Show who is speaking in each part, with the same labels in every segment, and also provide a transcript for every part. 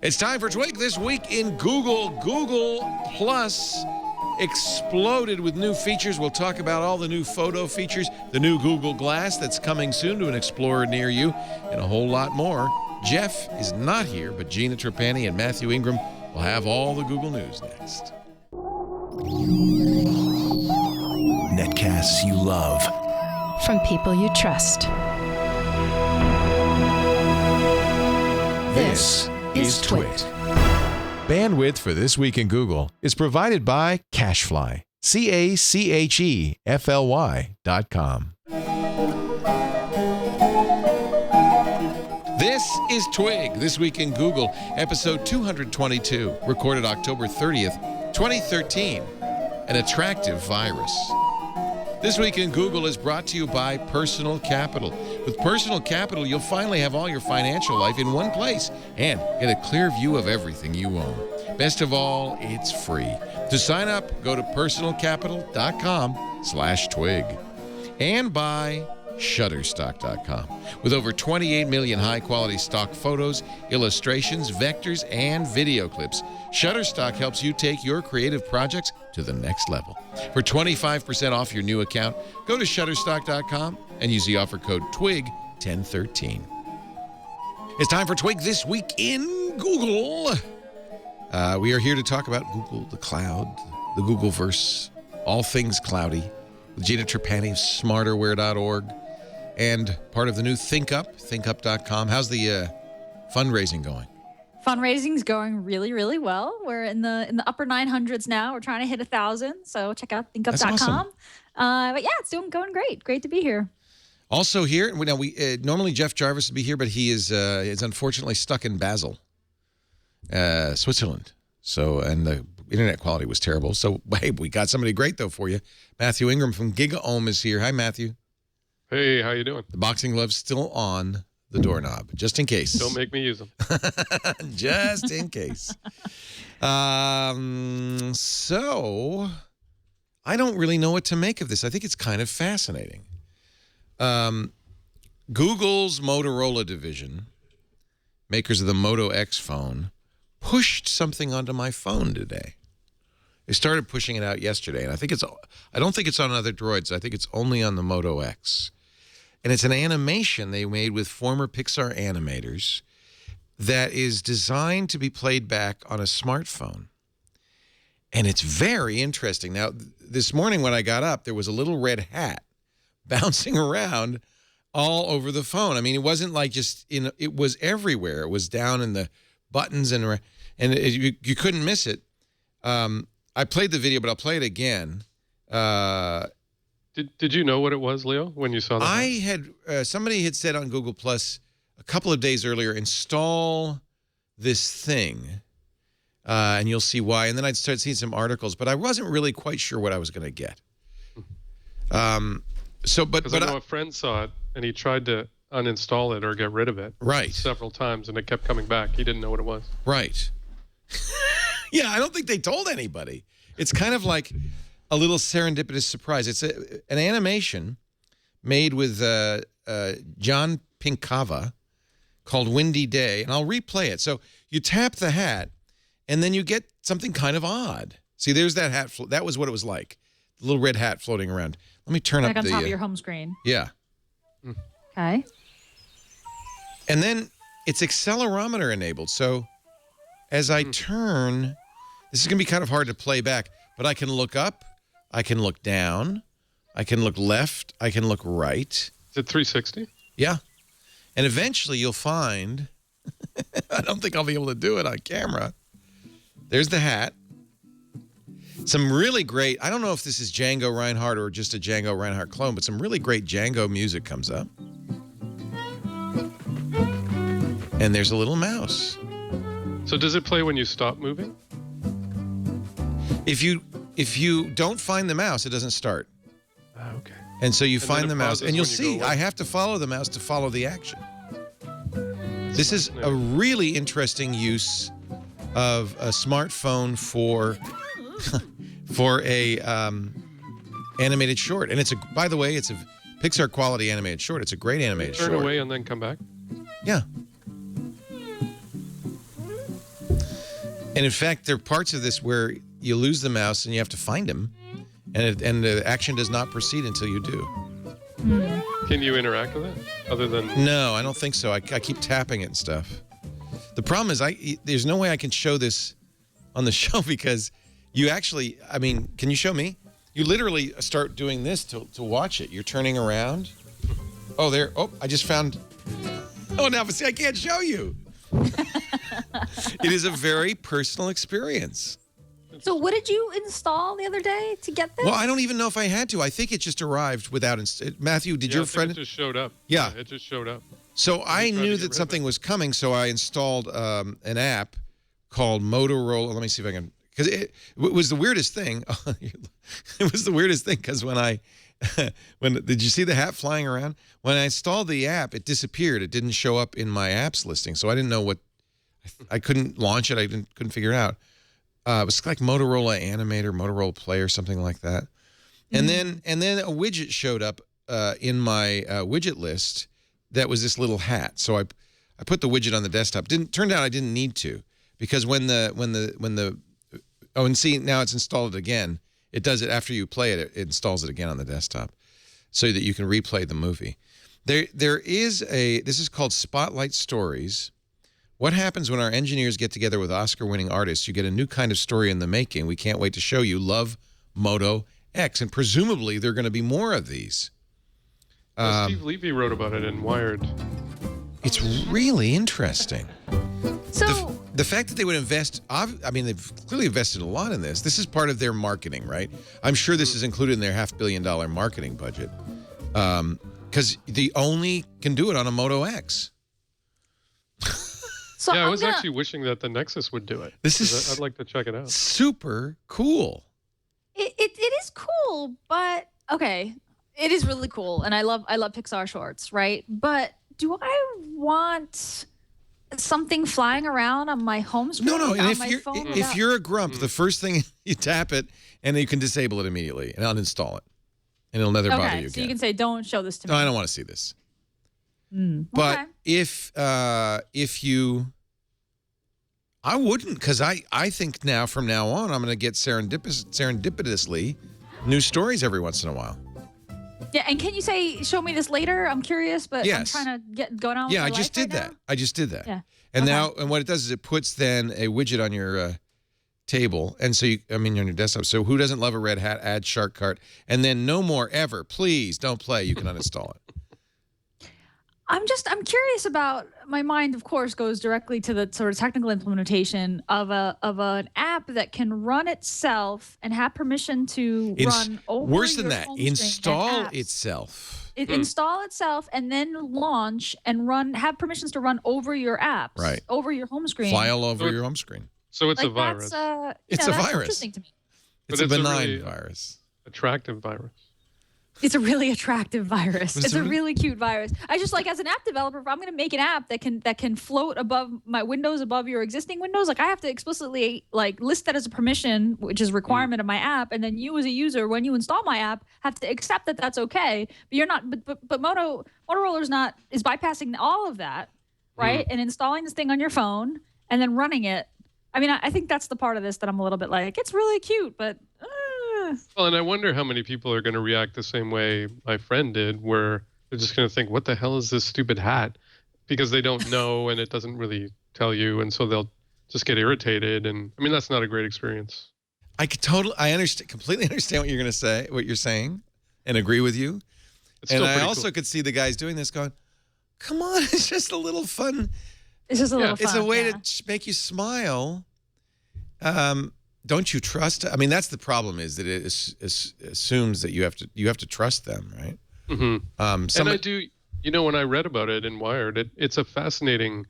Speaker 1: It's time for Twig This Week in Google. Google Plus exploded with new features. We'll talk about all the new photo features, the new Google Glass that's coming soon to an Explorer near you, and a whole lot more. Jeff is not here, but Gina Trapani and Matthew Ingram will have all the Google news next.
Speaker 2: Netcasts you love.
Speaker 3: From people you trust.
Speaker 2: This is Twit.
Speaker 1: Bandwidth for This Week in Google is provided by Cachefly. CACHEFLY.com. This is Twig, This Week in Google, episode 222, recorded October 30th, 2013. An attractive virus. This Week in Google is brought to you by Personal Capital. With Personal Capital, you'll finally have all your financial life in one place and get a clear view of everything you own. Best of all, it's free. To sign up, go to personalcapital.com/twig. And by Shutterstock.com. With over 28 million high-quality stock photos, illustrations, vectors, and video clips, Shutterstock helps you take your creative projects to the next level. For 25% off your new account, go to Shutterstock.com and use the offer code TWIG1013. It's time for Twig This Week in Google. We are here to talk about Google, the cloud, the Googleverse, all things cloudy, with Gina Trapani of smarterware.org. And part of the new thinkup.com. How's the fundraising going?
Speaker 4: Fundraising's going really, really well. We're in the upper 900s now. We're trying to hit 1,000. So check out thinkup.com.
Speaker 1: That's awesome.
Speaker 4: But yeah, it's going great. Great to be here.
Speaker 1: Also here, now normally Jeff Jarvis would be here, but he is unfortunately stuck in Basel, Switzerland. So, and the internet quality was terrible. So, hey, we got somebody great though for you. Matthew Ingram from GigaOM is here. Hi, Matthew.
Speaker 5: Hey, how you doing?
Speaker 1: The boxing glove's still on the doorknob, just in case.
Speaker 5: Don't make me use them.
Speaker 1: Just in case. So, I don't really know what to make of this. I think it's kind of fascinating. Google's Motorola division, makers of the Moto X phone, pushed something onto my phone today. They started pushing it out yesterday, and I don't think it's on other Droids. I think it's only on the Moto X. And it's an animation they made with former Pixar animators that is designed to be played back on a smartphone. And it's very interesting. Now, this morning when I got up, there was a little red hat bouncing around all over the phone. I mean, it wasn't like it was everywhere. It was down in the buttons, and you couldn't miss it. I played the video, but I'll play it again.
Speaker 5: Did you know what it was, Leo, when you saw that?
Speaker 1: I had somebody had said on Google Plus a couple of days earlier, install this thing, and you'll see why. And then I'd start seeing some articles, but I wasn't really quite sure what I was going to get. But
Speaker 5: I know a friend saw it, and he tried to uninstall it or get rid of it several times, and it kept coming back. He didn't know what it was.
Speaker 1: Right. Yeah, I don't think they told anybody. It's kind of like a little serendipitous surprise. It's an animation made with John Pinkava called Windy Day, and I'll replay it. So you tap the hat, and then you get something kind of odd. See, there's that hat. That was what it was like. The little red hat floating around. Let me turn up the...
Speaker 4: on top of your home screen.
Speaker 1: Yeah.
Speaker 4: Okay.
Speaker 1: And then it's accelerometer enabled. So as I turn, this is going to be kind of hard to play back, but I can look up, I can look down, I can look left, I can look right.
Speaker 5: Is it 360?
Speaker 1: Yeah. And eventually you'll find, I don't think I'll be able to do it on camera. There's the hat. Some really great, I don't know if this is Django Reinhardt or just a Django Reinhardt clone, but some really great Django music comes up. And there's a little mouse.
Speaker 5: So does it play when you stop moving?
Speaker 1: If you don't find the mouse, it doesn't start.
Speaker 5: Okay.
Speaker 1: And so you find the mouse, and you'll see, I
Speaker 5: I
Speaker 1: have to follow the mouse to follow the action. This is a really interesting use of a smartphone for a animated short. And by the way, it's a Pixar quality animated short. It's a great animated short.
Speaker 5: Turn away and then come back?
Speaker 1: Yeah. And in fact, there are parts of this where you lose the mouse and you have to find him, and the action does not proceed until you do.
Speaker 5: Can you interact with it other than?
Speaker 1: No, I don't think so. I keep tapping it and stuff. The problem is there's no way I can show this on the show because you actually, I mean, can you show me? You literally start doing this to watch it. You're turning around. Oh, there. Oh, I just found. Oh, now, but see, I can't show you. It is a very personal experience.
Speaker 4: So what did you install the other day to get this?
Speaker 1: Well, I don't even know if I had to. I think it just arrived without... Matthew, did your friend...
Speaker 5: it just showed up.
Speaker 1: Yeah.
Speaker 5: It just showed up.
Speaker 1: So I knew that something was coming, so I installed an app called Motorola. Let me see if I can... Because it was the weirdest thing. It was the weirdest thing because when did you see the hat flying around? When I installed the app, it disappeared. It didn't show up in my apps listing, so I didn't know what... I couldn't launch it. I couldn't figure it out. It was like Motorola Animator, Motorola Play, or something like that. And then a widget showed up in my widget list that was this little hat. So I put the widget on the desktop. Turned out I didn't need to because and see, now it's installed again. It does it after you play it. It installs it again on the desktop, so that you can replay the movie. This is called Spotlight Stories. What happens when our engineers get together with Oscar-winning artists? You get a new kind of story in the making. We can't wait to show you. Love, Moto X. And presumably, there are going to be more of these.
Speaker 5: Steve Levy wrote about it in Wired.
Speaker 1: It's really interesting.
Speaker 4: So
Speaker 1: the fact that they would invest, I mean, they've clearly invested a lot in this. This is part of their marketing, right? I'm sure this is included in their $500 million marketing budget. Because they only can do it on a Moto X.
Speaker 4: So
Speaker 5: yeah, I was actually wishing that the Nexus would do it. I'd like to check it out.
Speaker 1: Super cool.
Speaker 4: It is cool, but okay, it is really cool, and I love Pixar shorts, right? But do I want something flying around on my home screen?
Speaker 1: No. And if you're a grump, the first thing you tap it, and you can disable it immediately and uninstall it, and it'll never bother you again.
Speaker 4: So you can say, "Don't show this to me."
Speaker 1: No, I don't want to see this. But if you, I wouldn't, because I think from now on, I'm going to get serendipitously new stories every once in a while.
Speaker 4: Yeah, and can you show me this later? I'm curious, but
Speaker 1: yes.
Speaker 4: I'm trying to go down.
Speaker 1: Yeah, I just did that. I just did that.
Speaker 4: Yeah.
Speaker 1: And now, and what it does is it puts then a widget on your table, and so on your desktop. So who doesn't love a red hat? Add shark cart, and then no more ever. Please don't play. You can uninstall it.
Speaker 4: I'm curious about, my mind, of course, goes directly to the sort of technical implementation of an app that can run itself and have permission to run over
Speaker 1: worse than
Speaker 4: your
Speaker 1: that,
Speaker 4: home screen
Speaker 1: install
Speaker 4: and apps.
Speaker 1: itself.
Speaker 4: Install itself and then launch and have permissions to run over your apps,
Speaker 1: right,
Speaker 4: over your home screen,
Speaker 1: fly all over your home screen.
Speaker 5: So it's a virus.
Speaker 1: It's a virus.
Speaker 4: Interesting to me.
Speaker 1: It's a benign virus.
Speaker 5: Attractive virus.
Speaker 4: It's a really attractive virus. It's a really cute virus. I just as an app developer, if I'm going to make an app that can float above my windows, above your existing windows, I have to explicitly list that as a permission, which is a requirement of my app, and then you as a user, when you install my app, have to accept that that's okay. But you're not. But Motorola is bypassing all of that, right? And installing this thing on your phone and then running it. I mean, I think that's the part of this that I'm a little bit it's really cute, but.
Speaker 5: Well, and I wonder how many people are going to react the same way my friend did, where they're just going to think, what the hell is this stupid hat? Because they don't know and it doesn't really tell you. And so they'll just get irritated. And I mean, that's not a great experience.
Speaker 1: I completely understand what you're going to say, what you're saying, and agree with you. And I also could see the guys doing this going, come on, it's just a little fun.
Speaker 4: It's just a little fun.
Speaker 1: It's a way to make you smile. Don't you trust? I mean, that's the problem, is that it assumes that you have to trust them, right?
Speaker 5: And I do. When I read about it in Wired, it's a fascinating.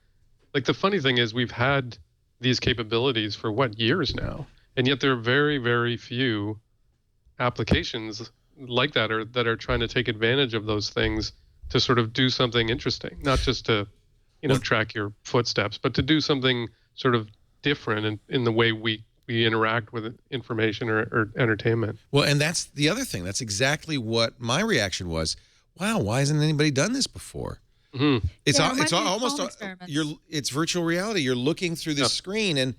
Speaker 5: The funny thing is, we've had these capabilities for years now, and yet there are very, very few applications like that are trying to take advantage of those things to sort of do something interesting, not just to track your footsteps, but to do something sort of different in the way we interact with information or entertainment.
Speaker 1: Well, and that's the other thing. That's exactly what my reaction was. Wow, why hasn't anybody done this before? It's almost it's virtual reality. You're looking through this screen and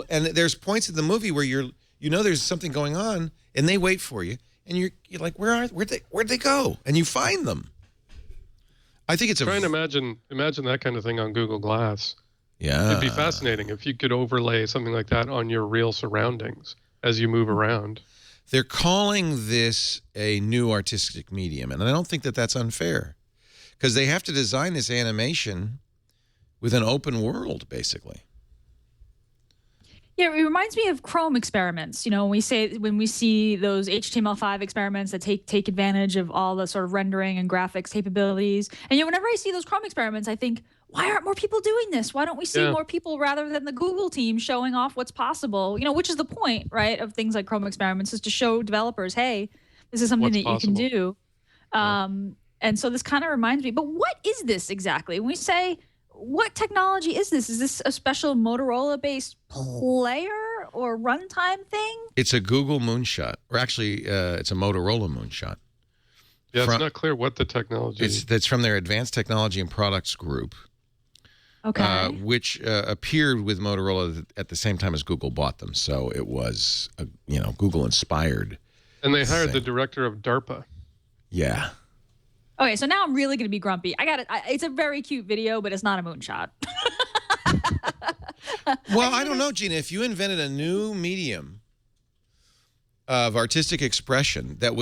Speaker 1: and there's points in the movie where there's something going on, and they wait for you, and you're like, where'd they go? And you find them. I think it's
Speaker 5: trying to imagine that kind of thing on Google Glass.
Speaker 1: Yeah,
Speaker 5: it'd be fascinating if you could overlay something like that on your real surroundings as you move around.
Speaker 1: They're calling this a new artistic medium, and I don't think that that's unfair, because they have to design this animation with an open world, basically.
Speaker 4: Yeah, it reminds me of Chrome experiments. You know, when we see those HTML5 experiments that take advantage of all the sort of rendering and graphics capabilities. And whenever I see those Chrome experiments, I think, why aren't more people doing this? Why don't we see more people rather than the Google team showing off what's possible? Which is the point, right, of things like Chrome experiments, is to show developers, hey, this is something that you can do. And so this kind of reminds me, but what is this exactly? When we say, what technology is this? Is this a special Motorola-based player or runtime thing?
Speaker 1: It's a Google moonshot, or actually, it's a Motorola moonshot.
Speaker 5: Yeah, it's not clear what the technology is.
Speaker 1: It's from their Advanced Technology and Products Group, which appeared with Motorola at the same time as Google bought them. So it was, Google-inspired.
Speaker 5: And they hired the director of DARPA.
Speaker 1: Yeah.
Speaker 4: Okay, so now I'm really going to be grumpy. It's a very cute video, but it's not a moonshot.
Speaker 1: Well, I don't know, Gina. If you invented a new medium of artistic expression that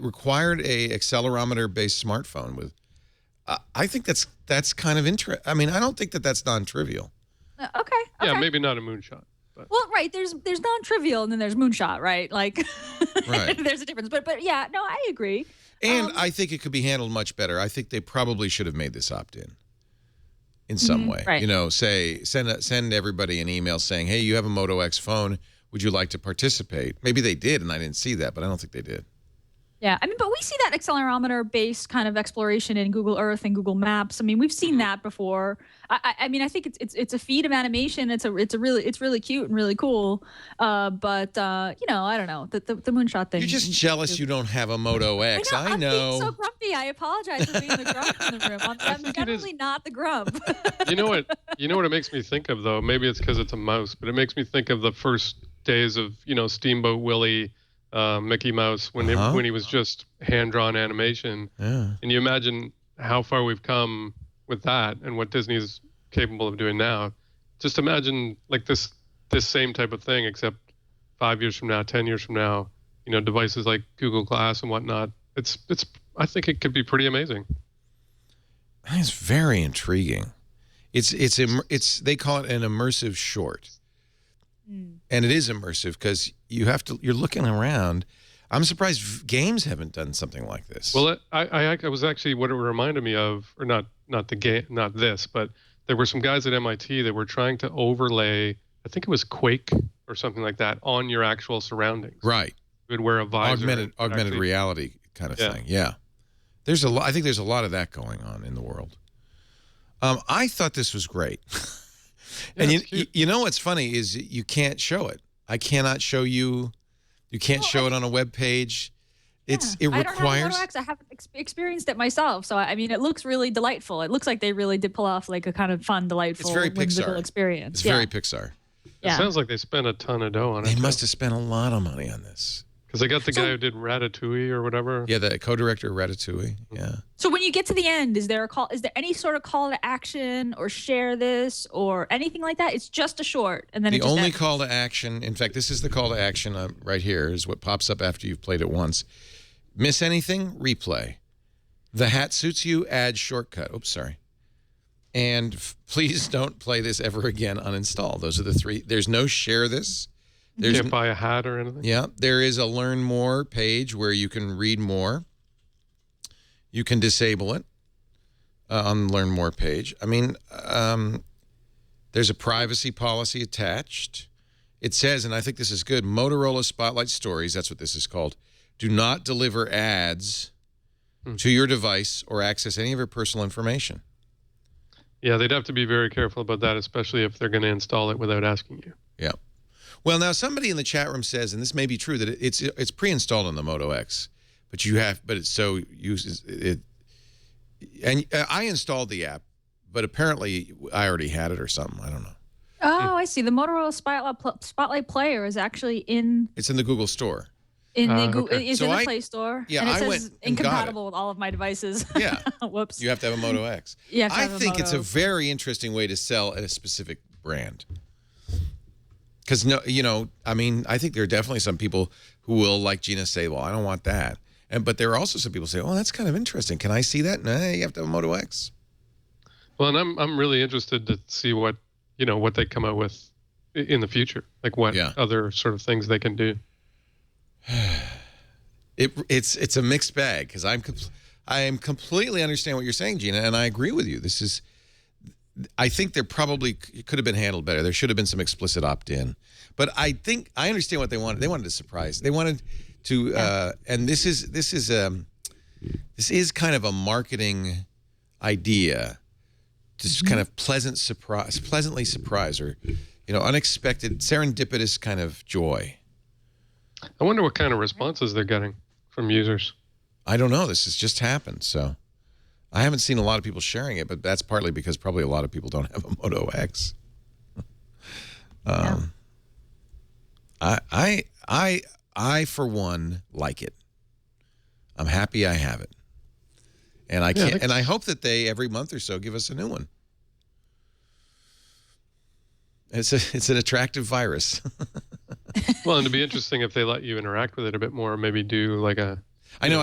Speaker 1: required a accelerometer-based smartphone with, I think that's kind of interesting. I mean, I don't think that that's non-trivial.
Speaker 4: Okay.
Speaker 5: Yeah, maybe not a moonshot. But.
Speaker 4: Well, right. There's non-trivial, and then there's moonshot, right? Like,
Speaker 1: right.
Speaker 4: There's a difference. But yeah, no, I agree.
Speaker 1: And I think it could be handled much better. I think they probably should have made this opt-in some way.
Speaker 4: Right.
Speaker 1: Say send everybody an email saying, hey, you have a Moto X phone. Would you like to participate? Maybe they did, and I didn't see that, but I don't think they did.
Speaker 4: Yeah, I mean, but we see that accelerometer-based kind of exploration in Google Earth and Google Maps. I mean, we've seen that before. I mean, I think it's a feat of animation. It's really cute and really cool. But I don't know, the moonshot thing.
Speaker 1: You're just jealous you don't have a Moto X. I know.
Speaker 4: I'm being so grumpy. I apologize for being the grump in the room. I'm definitely not the grump.
Speaker 5: You know what it makes me think of, though? Maybe it's because it's a mouse, but it makes me think of the first days of Steamboat Willie. Mickey Mouse when he was just hand-drawn animation.
Speaker 1: Yeah.
Speaker 5: And you imagine how far we've come with that and what Disney's capable of doing now. Just imagine like this same type of thing, except 5 years from now, 10 years from now, devices like Google Glass and whatnot. I think it could be pretty amazing.
Speaker 1: It's very intriguing. It's they call it an immersive short. And it is immersive because you're looking around. I'm surprised games haven't done something like this.
Speaker 5: Well, I was actually, what it reminded me of, or not the game, not this, but there were some guys at MIT that were trying to overlay, I think it was Quake or something like that, on your actual surroundings.
Speaker 1: Right.
Speaker 5: You would wear a visor.
Speaker 1: Augmented reality kind of thing. Yeah. I think there's a lot of that going on in the world. I thought this was great. And you know what's funny is you can't show it. I cannot show you. You can't show it on a web page. It requires.
Speaker 4: I don't have a Moto X. I haven't experienced it myself, so I mean, it looks really delightful. It looks like they really did pull off like a kind of fun, delightful,
Speaker 1: it's very
Speaker 4: whimsical
Speaker 1: Pixar
Speaker 4: experience.
Speaker 1: It's very Pixar.
Speaker 5: It sounds like they spent a ton of dough on it.
Speaker 1: They must have spent a lot of money on this.
Speaker 5: Because they got the guy who did Ratatouille or whatever.
Speaker 1: Yeah, the co-director of Ratatouille. Yeah.
Speaker 4: So when you get to the end, is there any sort of call to action or share this or anything like that? It's just a short, and then
Speaker 1: the only call to action. In fact, this is the call to action right here. Is what pops up after you've played it once. Miss anything? Replay. The hat suits you? Add shortcut. Oops, sorry. And please don't play this ever again. Uninstall. Those are the three. There's no share this.
Speaker 5: You can't buy a hat or anything?
Speaker 1: Yeah. There is a learn more page where you can read more. You can disable it on the learn more page. I mean, there's a privacy policy attached. It says, and I think this is good, Motorola Spotlight Stories, that's what this is called, do not deliver ads to your device or access any of your personal information.
Speaker 5: Yeah, they'd have to be very careful about that, especially if they're going to install it without asking you.
Speaker 1: Yeah. Well, now somebody in the chat room says, and this may be true, that it's pre-installed on the Moto X, but it's so uses it. And I installed the app, but apparently I already had it or something. I don't know.
Speaker 4: Oh, I see. The Motorola Spotlight Player is actually in.
Speaker 1: It's in the Google Store.
Speaker 4: In the
Speaker 5: okay.
Speaker 4: It's
Speaker 1: So
Speaker 4: in the Play Store.
Speaker 1: Yeah,
Speaker 4: and it
Speaker 1: I
Speaker 4: says
Speaker 1: went and got
Speaker 4: incompatible with all of my devices.
Speaker 1: Yeah.
Speaker 4: Whoops.
Speaker 1: You have to have a Moto X.
Speaker 4: You have to
Speaker 1: I
Speaker 4: have a
Speaker 1: think it's a
Speaker 4: Moto.
Speaker 1: very interesting way to sell a specific brand. Because, I mean, I think there are definitely some people who will, like Gina, say, well, I don't want that. But there are also some people who say, oh, that's kind of interesting. Can I see that? Nah, you have to have a Moto X.
Speaker 5: Well, and I'm really interested to see what they come out with in the future, like what other sort of things they can do.
Speaker 1: It's a mixed bag because I am completely understand what you're saying, Gina, and I agree with you. I think there probably could have been handled better. There should have been some explicit opt-in, but I think I understand what they wanted. They wanted to surprise. They wanted to, and this is kind of a marketing idea, just kind of pleasantly surprise, or unexpected, serendipitous kind of joy.
Speaker 5: I wonder what kind of responses they're getting from users.
Speaker 1: I don't know. This has just happened, so I haven't seen a lot of people sharing it, but that's partly because probably a lot of people don't have a Moto X. I for one like it. I'm happy I have it, and I hope that they every month or so give us a new one. It's an attractive virus.
Speaker 5: Well, and it'd be interesting if they let you interact with it a bit more, maybe do like a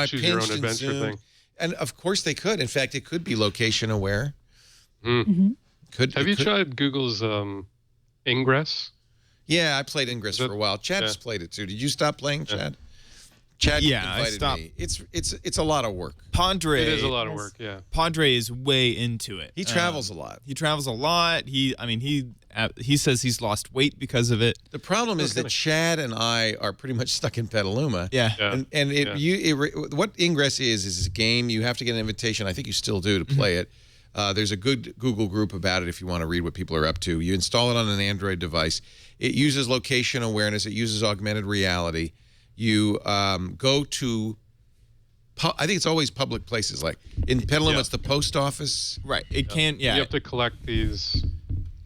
Speaker 5: choose your own adventure thing.
Speaker 1: And of course they could. In fact, it could be location aware.
Speaker 5: Have you tried Google's Ingress?
Speaker 1: Yeah, I played Ingress for a while. Chad has played it too. Did you stop playing, Chad? Chad invited me. It's a lot of work.
Speaker 2: Pandre.
Speaker 5: It is a lot of work, yeah.
Speaker 2: Pandre is way into it.
Speaker 1: He travels a lot.
Speaker 2: He travels a lot. He says he's lost weight because of it.
Speaker 1: The problem is that Chad and I are pretty much stuck in Petaluma.
Speaker 2: Yeah.
Speaker 1: And what Ingress is a game. You have to get an invitation. I think you still do to play it. There's a good Google group about it if you want to read what people are up to. You install it on an Android device. It uses location awareness. It uses augmented reality. You go to, I think it's always public places. Like in Petaluma, it's the post office.
Speaker 2: Right. It can,
Speaker 5: You have to collect these.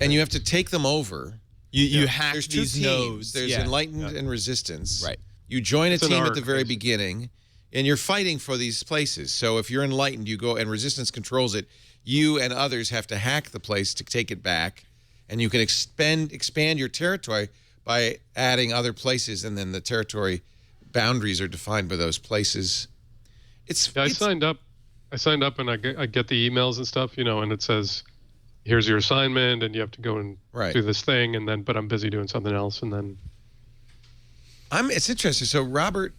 Speaker 1: And you have to take them over.
Speaker 2: You hack
Speaker 1: There's two
Speaker 2: these
Speaker 1: teams.
Speaker 2: nodes.
Speaker 1: There's Enlightened and Resistance.
Speaker 2: Right.
Speaker 1: You join a
Speaker 5: It's an
Speaker 1: team at
Speaker 5: arc,
Speaker 1: the very
Speaker 5: basically.
Speaker 1: beginning, and you're fighting for these places. So if you're Enlightened, you go, and Resistance controls it. You and others have to hack the place to take it back, and you can expand your territory by adding other places, and then the territory boundaries are defined by those places.
Speaker 5: I signed up, and I get the emails and stuff, and it says, here's your assignment, and you have to go and do this thing, and but I'm busy doing something else, and then.
Speaker 1: It's interesting. So Robert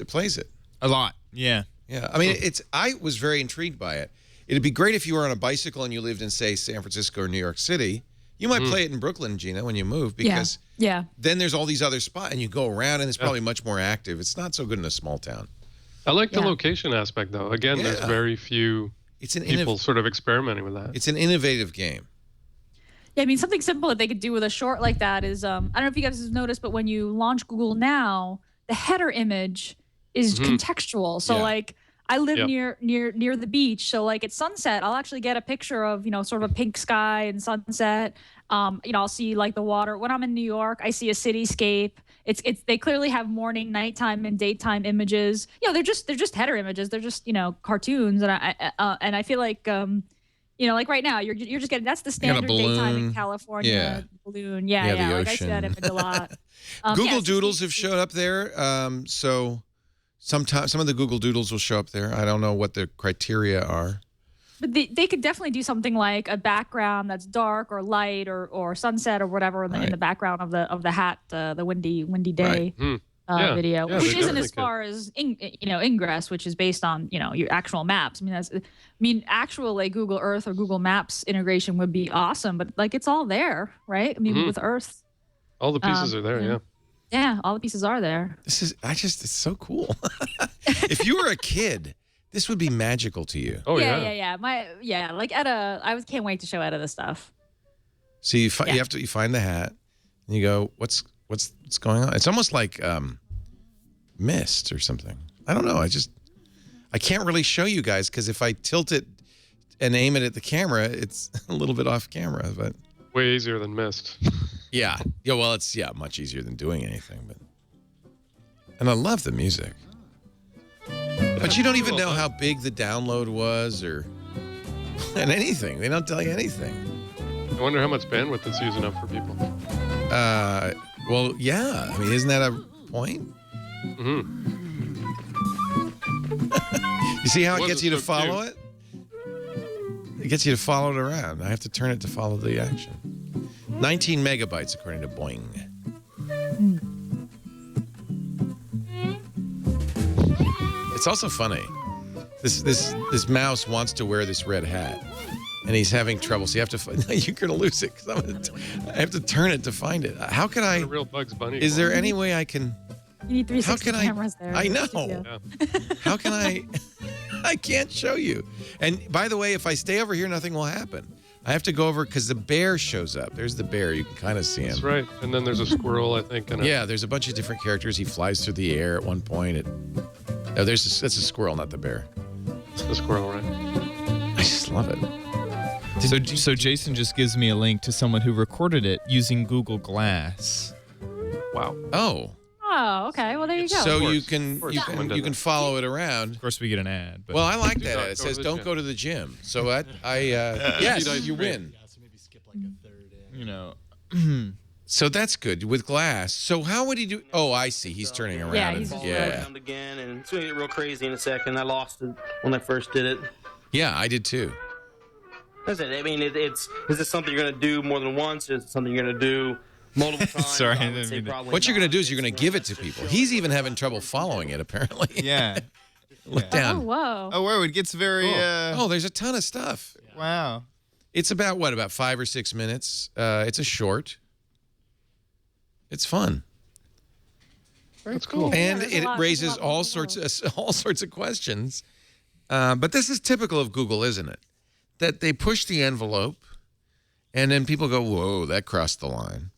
Speaker 1: plays it
Speaker 2: a lot. Yeah.
Speaker 1: Yeah. I mean, I was very intrigued by it. It'd be great if you were on a bicycle and you lived in, say, San Francisco or New York City. You might play it in Brooklyn, Gina, when you move, because then there's all these other spots, and you go around, and it's probably much more active. It's not so good in a small town.
Speaker 5: I like the location aspect, though. Again, there's very few people sort of experimenting with that.
Speaker 1: It's an innovative game.
Speaker 4: Yeah, I mean, something simple that they could do with a short like that is, I don't know if you guys have noticed, but when you launch Google Now, the header image is contextual. So, like, I live near the beach, so like at sunset, I'll actually get a picture of sort of a pink sky and sunset. I'll see like the water. When I'm in New York, I see a cityscape. They clearly have morning, nighttime, and daytime images. They're just header images. They're just cartoons, and I feel like like right now you're just getting that's the standard daytime in California balloon.
Speaker 1: The
Speaker 4: Like
Speaker 1: ocean.
Speaker 4: I see that image a lot.
Speaker 1: Google Doodles have showed up there, so. Sometimes some of the Google Doodles will show up there. I don't know what the criteria are.
Speaker 4: But they could definitely do something like a background that's dark or light or sunset or whatever in the background of the hat, the windy day video, which isn't as far as Ingress, which is based on your actual maps. I mean, actual like Google Earth or Google Maps integration would be awesome, but like it's all there, right? I mean, with Earth,
Speaker 5: all the pieces are there,
Speaker 4: Yeah, all the pieces are there.
Speaker 1: It's so cool. If you were a kid, this would be magical to you.
Speaker 5: Oh
Speaker 4: yeah. Like Etta, I can't wait to show Etta this stuff.
Speaker 1: So you find the hat, and you go, what's going on? It's almost like mist or something. I don't know. I can't really show you guys because if I tilt it and aim it at the camera, it's a little bit off camera. But
Speaker 5: Way easier than Mist.
Speaker 1: Yeah. Yeah. Well, it's much easier than doing anything, and I love the music. But you don't even know how big the download was and anything. They don't tell you anything.
Speaker 5: I wonder how much bandwidth it's using up for people.
Speaker 1: Well, yeah. I mean, isn't that a point?
Speaker 5: Mm-hmm.
Speaker 1: You see how it gets you to
Speaker 5: so
Speaker 1: follow
Speaker 5: cute?
Speaker 1: it? It gets you to follow it around. I have to turn it to follow the action. 19 megabytes, according to Boing. It's also funny. This mouse wants to wear this red hat, and he's having trouble. So you have to. You're gonna lose it because I have to turn it to find it. How can I?
Speaker 5: A real Bugs Bunny.
Speaker 1: Is there any way I can?
Speaker 4: You need 360 cameras there.
Speaker 1: I know.
Speaker 5: Yeah.
Speaker 1: How can I? I can't show you. And by the way, if I stay over here, nothing will happen. I have to go over because the bear shows up. There's the bear. You can kind of see him.
Speaker 5: That's right. And then there's a squirrel, I think. And
Speaker 1: Yeah, there's a bunch of different characters. He flies through the air at one point. That's a squirrel, not the bear.
Speaker 5: It's the squirrel, right?
Speaker 1: I just love it.
Speaker 2: So Jason just gives me a link to someone who recorded it using Google Glass.
Speaker 5: Wow.
Speaker 1: Oh.
Speaker 4: Oh, okay. Well, there you go.
Speaker 1: So
Speaker 5: Of
Speaker 1: you
Speaker 5: course.
Speaker 1: can can follow it around.
Speaker 2: Of course, we get an ad. But
Speaker 1: Well, I like
Speaker 5: Do
Speaker 1: that.
Speaker 5: not
Speaker 1: It
Speaker 5: go
Speaker 1: says
Speaker 5: to the
Speaker 1: don't
Speaker 5: gym."
Speaker 1: go to the gym. So yes,
Speaker 5: ice
Speaker 1: you
Speaker 5: cream.
Speaker 1: win.
Speaker 6: Yeah, so maybe skip like a third in.
Speaker 2: you know,
Speaker 1: So that's good with glass. So how would he do? Oh, I see. He's turning around.
Speaker 4: Yeah,
Speaker 1: and-
Speaker 4: he's-
Speaker 1: yeah.
Speaker 6: Around again, and it's gonna get real crazy in a second. I lost it when I first did it.
Speaker 1: Yeah, I did too.
Speaker 6: That's it. I mean, is this something you're gonna do more than once? Is it something you're gonna do multiple times?
Speaker 2: Sorry, I
Speaker 6: I would
Speaker 2: didn't
Speaker 6: say
Speaker 2: mean to-
Speaker 6: probably
Speaker 1: What you're going to
Speaker 6: not.
Speaker 1: do is you're going to give it to people. He's even having trouble following it, apparently.
Speaker 2: yeah.
Speaker 1: Look
Speaker 4: Oh,
Speaker 1: down.
Speaker 4: whoa.
Speaker 2: Oh, whoa! It gets very.
Speaker 1: Oh, there's a ton of stuff.
Speaker 2: Wow.
Speaker 1: It's about 5 or 6 minutes. It's a short. It's fun.
Speaker 5: That's cool.
Speaker 1: And
Speaker 4: there's a
Speaker 1: it
Speaker 4: lot-
Speaker 1: raises
Speaker 4: there's a lot
Speaker 1: all
Speaker 4: more
Speaker 1: sorts of questions. But this is typical of Google, isn't it? That they push the envelope, and then people go, "Whoa, that crossed the line."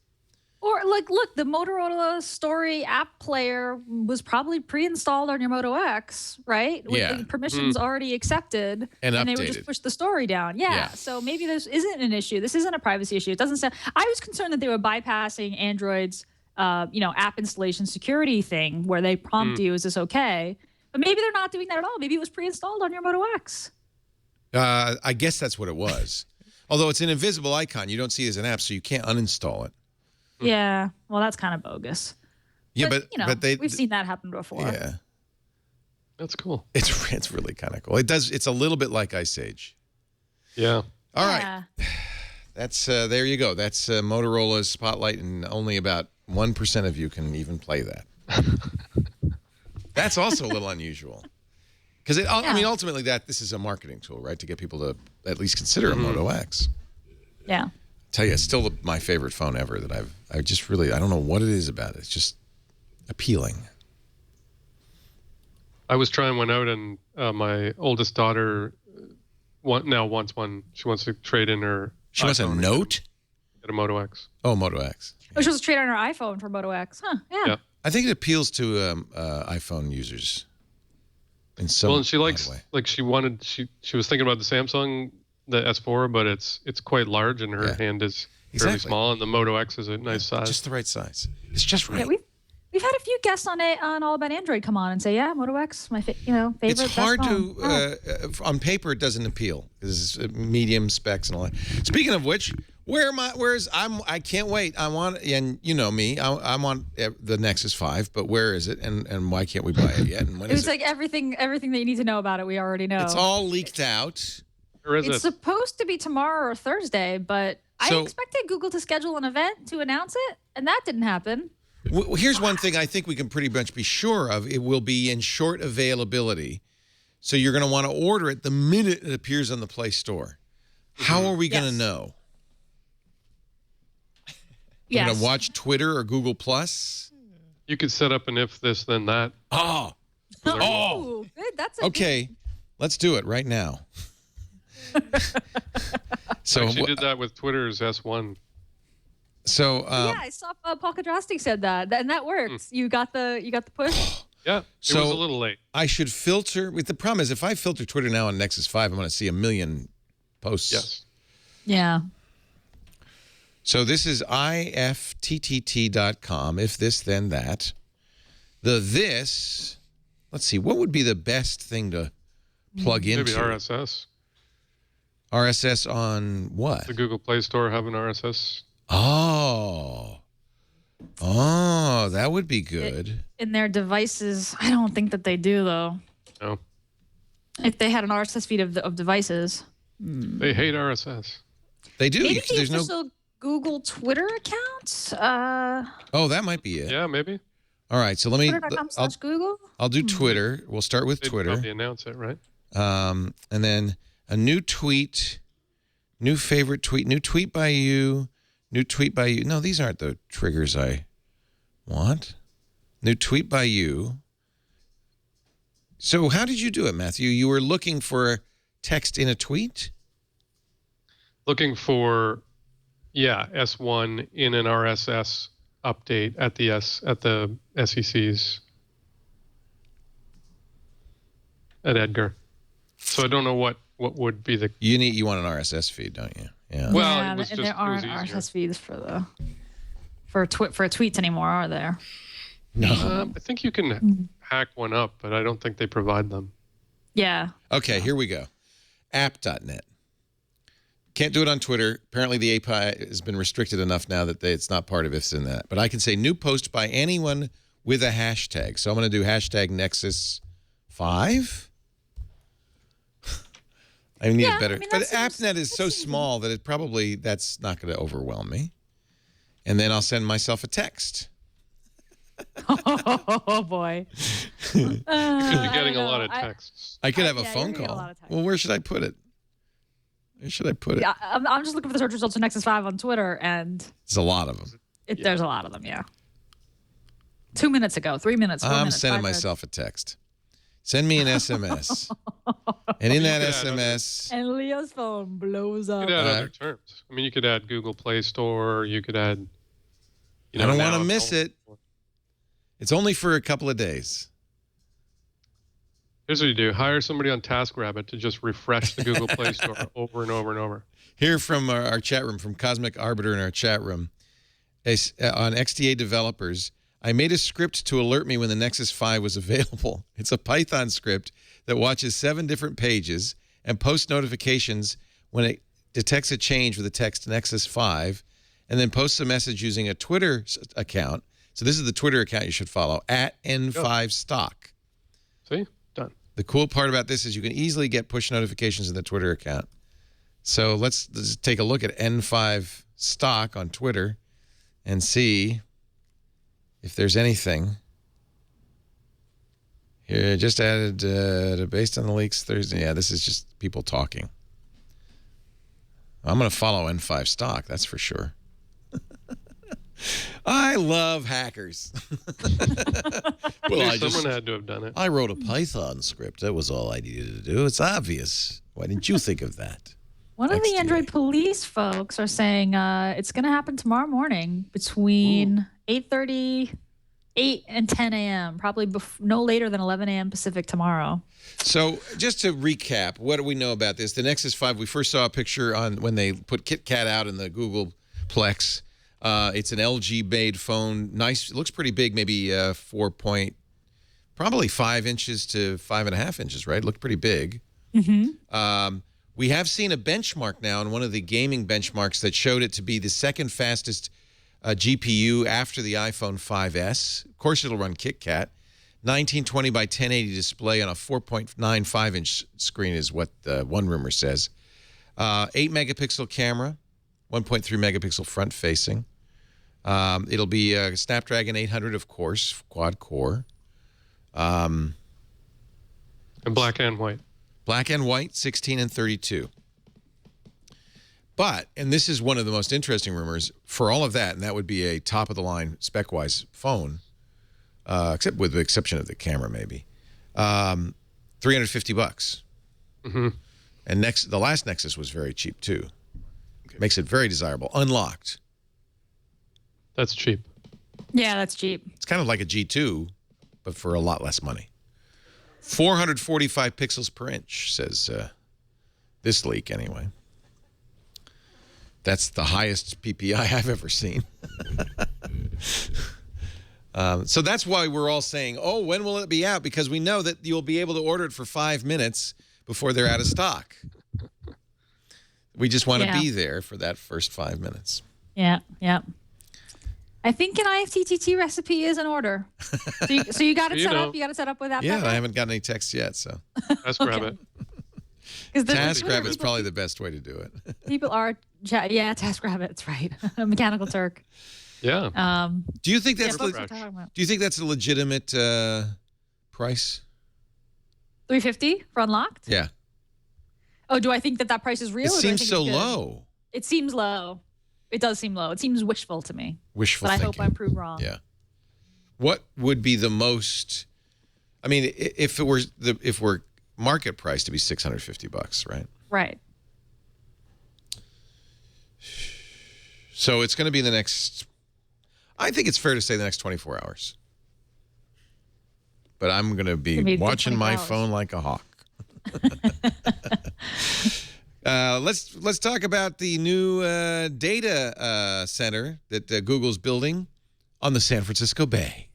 Speaker 4: Or like, look, the Motorola Story app player was probably pre-installed on your Moto X, right? With
Speaker 1: Yeah.
Speaker 4: the permissions already accepted,
Speaker 1: And
Speaker 4: they would
Speaker 1: updated.
Speaker 4: just push the story down. Yeah.
Speaker 1: Yeah.
Speaker 4: So maybe this isn't an issue. This isn't a privacy issue. It doesn't sound. I was concerned that they were bypassing Android's, app installation security thing where they prompt you, "Is this okay?" But maybe they're not doing that at all. Maybe it was pre-installed on your Moto X.
Speaker 1: I guess that's what it was. Although it's an invisible icon, you don't see it as an app, so you can't uninstall it.
Speaker 4: Yeah. Well, that's kind of bogus.
Speaker 1: Yeah,
Speaker 4: but
Speaker 1: they
Speaker 4: we've seen that happen before.
Speaker 1: Yeah.
Speaker 5: That's cool.
Speaker 1: It's really kind of cool. It's a little bit like Ice Age.
Speaker 5: Yeah.
Speaker 1: All right,
Speaker 4: Yeah.
Speaker 1: that's there you go. That's Motorola's Spotlight, and only about 1% of you can even play that. That's also a little unusual, because I mean, ultimately, this is a marketing tool, right, to get people to at least consider a Moto X.
Speaker 4: Yeah.
Speaker 1: Tell you, it's still my favorite phone ever. That I don't know what it is about it. It's just appealing.
Speaker 5: I was trying one out, and my oldest daughter wants one. She wants to trade in her.
Speaker 1: She wants a
Speaker 5: iPhone
Speaker 1: Note.
Speaker 5: Get a Moto X.
Speaker 1: Oh, Moto X.
Speaker 4: Which was trade on her iPhone for Moto X. Huh. Yeah.
Speaker 5: Yeah.
Speaker 1: I think it appeals to iPhone users in some
Speaker 5: Well, and she
Speaker 1: odd
Speaker 5: likes
Speaker 1: way.
Speaker 5: she was thinking about the Samsung, the S4, but it's quite large, and her
Speaker 1: Yeah.
Speaker 5: hand is fairly
Speaker 1: Exactly.
Speaker 5: small, and the Moto X is a nice size.
Speaker 1: Just the right size. It's just right.
Speaker 4: Yeah, we've had a few guests on All About Android come on and say, yeah, Moto X, my favorite.
Speaker 1: It's
Speaker 4: best
Speaker 1: hard
Speaker 4: phone.
Speaker 1: to on paper. It doesn't appeal because it's medium specs and all that. Speaking of which, I can't wait. I want, and you know me, I want the Nexus 5, but where is it, and why can't we buy it yet? And when
Speaker 4: It
Speaker 1: is
Speaker 4: was like everything that you need to know about it, we already know.
Speaker 1: It's all leaked out.
Speaker 5: Or is
Speaker 4: It's
Speaker 5: it?
Speaker 4: supposed to be tomorrow or Thursday, but I
Speaker 1: So-
Speaker 4: expected Google to schedule an event to announce it, and that didn't happen.
Speaker 1: Here's one thing I think we can pretty much be sure of: it will be in short availability. So you're going to want to order it the minute it appears on the Play Store. How are we going to
Speaker 4: Yes.
Speaker 1: know? We're
Speaker 4: Yes.
Speaker 1: going to watch Twitter or Google Plus.
Speaker 5: You could set up an if this then that.
Speaker 1: Oh,
Speaker 4: Oh, good. That's a
Speaker 1: okay. Let's do it right now. So,
Speaker 5: She did that with Twitter's S1.
Speaker 4: yeah, I saw Paul Kodrastik said that, and that works. You got the push.
Speaker 5: Yeah, it
Speaker 1: So-
Speaker 5: was a little late.
Speaker 1: I should filter. With the problem is, if I filter Twitter now on Nexus 5, I'm going to see a million posts.
Speaker 5: Yes.
Speaker 4: Yeah.
Speaker 1: So this is ifttt.com. If this, then that. Let's see, what would be the best thing to plug into?
Speaker 5: Maybe RSS.
Speaker 1: RSS on what?
Speaker 5: The Google Play Store have an RSS.
Speaker 1: Oh, that would be good.
Speaker 4: In their devices, I don't think that they do, though.
Speaker 5: No.
Speaker 4: If they had an RSS feed of devices.
Speaker 5: They hate RSS.
Speaker 1: They do.
Speaker 4: Maybe the
Speaker 1: There's
Speaker 4: official Google Twitter account?
Speaker 1: Oh, that might be it.
Speaker 5: Yeah, maybe.
Speaker 1: All right, so let me...
Speaker 4: Twitter.com/Google?
Speaker 1: I'll do Twitter. We'll start with
Speaker 5: They'd
Speaker 1: Twitter.
Speaker 5: probably announce it, right?
Speaker 1: And then a new tweet, new favorite tweet, new tweet by you, new tweet by you. No, these aren't the triggers I want. New tweet by you. So how did you do it, Matthew? You were looking for text in a tweet?
Speaker 5: Looking for, S1 in an RSS update at the SEC's at Edgar. So I don't know what would be the...
Speaker 1: You want an RSS feed, don't you? Yeah.
Speaker 5: Well,
Speaker 4: yeah,
Speaker 5: it was
Speaker 4: there aren't RSS feeds for tweets anymore, are there?
Speaker 1: No.
Speaker 5: I think you can hack one up, but I don't think they provide them.
Speaker 4: Yeah.
Speaker 1: Okay, here we go. App.net. Can't do it on Twitter. Apparently the API has been restricted enough now that it's not part of ifs and that. But I can say new post by anyone with a hashtag. So I'm going to do hashtag Nexus 5. I need it better. But AppNet is so small that that's not going to overwhelm me. And then I'll send myself a text.
Speaker 4: Oh, boy.
Speaker 5: You're getting a lot of texts.
Speaker 1: I could have a phone call. Well, where should I put it? Where should I put it?
Speaker 4: Yeah, I'm just looking for the search results for Nexus 5 on Twitter, and
Speaker 1: there's a lot of them.
Speaker 4: There's a lot of them, yeah. 2 minutes ago, 3 minutes, 4
Speaker 1: I'm
Speaker 4: minutes,
Speaker 1: sending
Speaker 4: 5
Speaker 1: myself a text. Send me an SMS. And in that SMS...
Speaker 4: And Leo's phone blows up.
Speaker 5: You could add other terms. I mean, you could add Google Play Store. You could add...
Speaker 1: I don't want to miss it. It's only for a couple of days.
Speaker 5: Here's what you do. Hire somebody on TaskRabbit to just refresh the Google Play Store over and over and over.
Speaker 1: Here from our chat room, from Cosmic Arbiter in our chat room, on XDA developers, I made a script to alert me when the Nexus 5 was available. It's a Python script that watches 7 different pages and posts notifications when it detects a change with the text Nexus 5, and then posts a message using a Twitter account. So this is the Twitter account you should follow, at N5Stock.
Speaker 5: See? Done.
Speaker 1: The cool part about this is you can easily get push notifications in the Twitter account. So let's take a look at N5Stock on Twitter and see if there's anything. Here, just added based on the leaks Thursday. Yeah, this is just people talking. I'm going to follow N5Stock, that's for sure. I love hackers.
Speaker 5: Someone had to have done it.
Speaker 1: I wrote a Python script. That was all I needed to do. It's obvious. Why didn't you think of that?
Speaker 4: One of the Android police folks are saying it's going to happen tomorrow morning between 8:30 and 10 a.m., probably no later than 11 a.m. Pacific tomorrow. So
Speaker 1: just to recap, what do we know about this? The Nexus 5, we first saw a picture on when they put KitKat out in the Google Plex. It's an LG-made phone. Nice. It looks pretty big, maybe probably 5 inches to 5.5 inches, right? Looked pretty big. Mm-hmm. We have seen a benchmark now in one of the gaming benchmarks that showed it to be the second fastest GPU after the iPhone 5S. Of course, it'll run KitKat. 1920 by 1080 display on a 4.95-inch screen is what one rumor says. 8-megapixel camera, 1.3 megapixel front-facing. It'll be a Snapdragon 800, of course, quad-core.
Speaker 5: And black and white.
Speaker 1: Black and white, 16 and 32. But, and this is one of the most interesting rumors, for all of that, and that would be a top-of-the-line, spec-wise phone, except with the exception of the camera, maybe, $350. Mm-hmm. And the last Nexus was very cheap, too. Okay. Makes it very desirable. Unlocked.
Speaker 5: That's cheap.
Speaker 4: Yeah, that's cheap.
Speaker 1: It's kind of like a G2, but for a lot less money. 445 pixels per inch, says this leak anyway. That's the highest PPI I've ever seen. So that's why we're all saying, oh, when will it be out? Because we know that you'll be able to order it for 5 minutes before they're out of stock. We just want to be there for that first 5 minutes.
Speaker 4: Yeah. I think an IFTTT recipe is in order. So you got it set up? You got it set up with that?
Speaker 1: Yeah, I haven't gotten any texts yet, so.
Speaker 5: TaskRabbit.
Speaker 1: TaskRabbit's probably the best way to do it.
Speaker 4: People are, TaskRabbit's right. Mechanical Turk.
Speaker 5: Yeah.
Speaker 1: Do you think that's a legitimate price?
Speaker 4: $350 for unlocked?
Speaker 1: Yeah.
Speaker 4: Oh, do I think that price is real?
Speaker 1: It seems so low.
Speaker 4: It seems low. It does seem low. It seems wishful to me.
Speaker 1: Wishful
Speaker 4: thinking.
Speaker 1: But
Speaker 4: I hope I'm proved wrong.
Speaker 1: Yeah. What would be the most? I mean, if we're market price to be $650, right?
Speaker 4: Right.
Speaker 1: So it's going to be the next. I think it's fair to say the next 24 hours. But I'm going to be watching my phone like a hawk. Let's talk about the new data center that Google's building on the San Francisco Bay.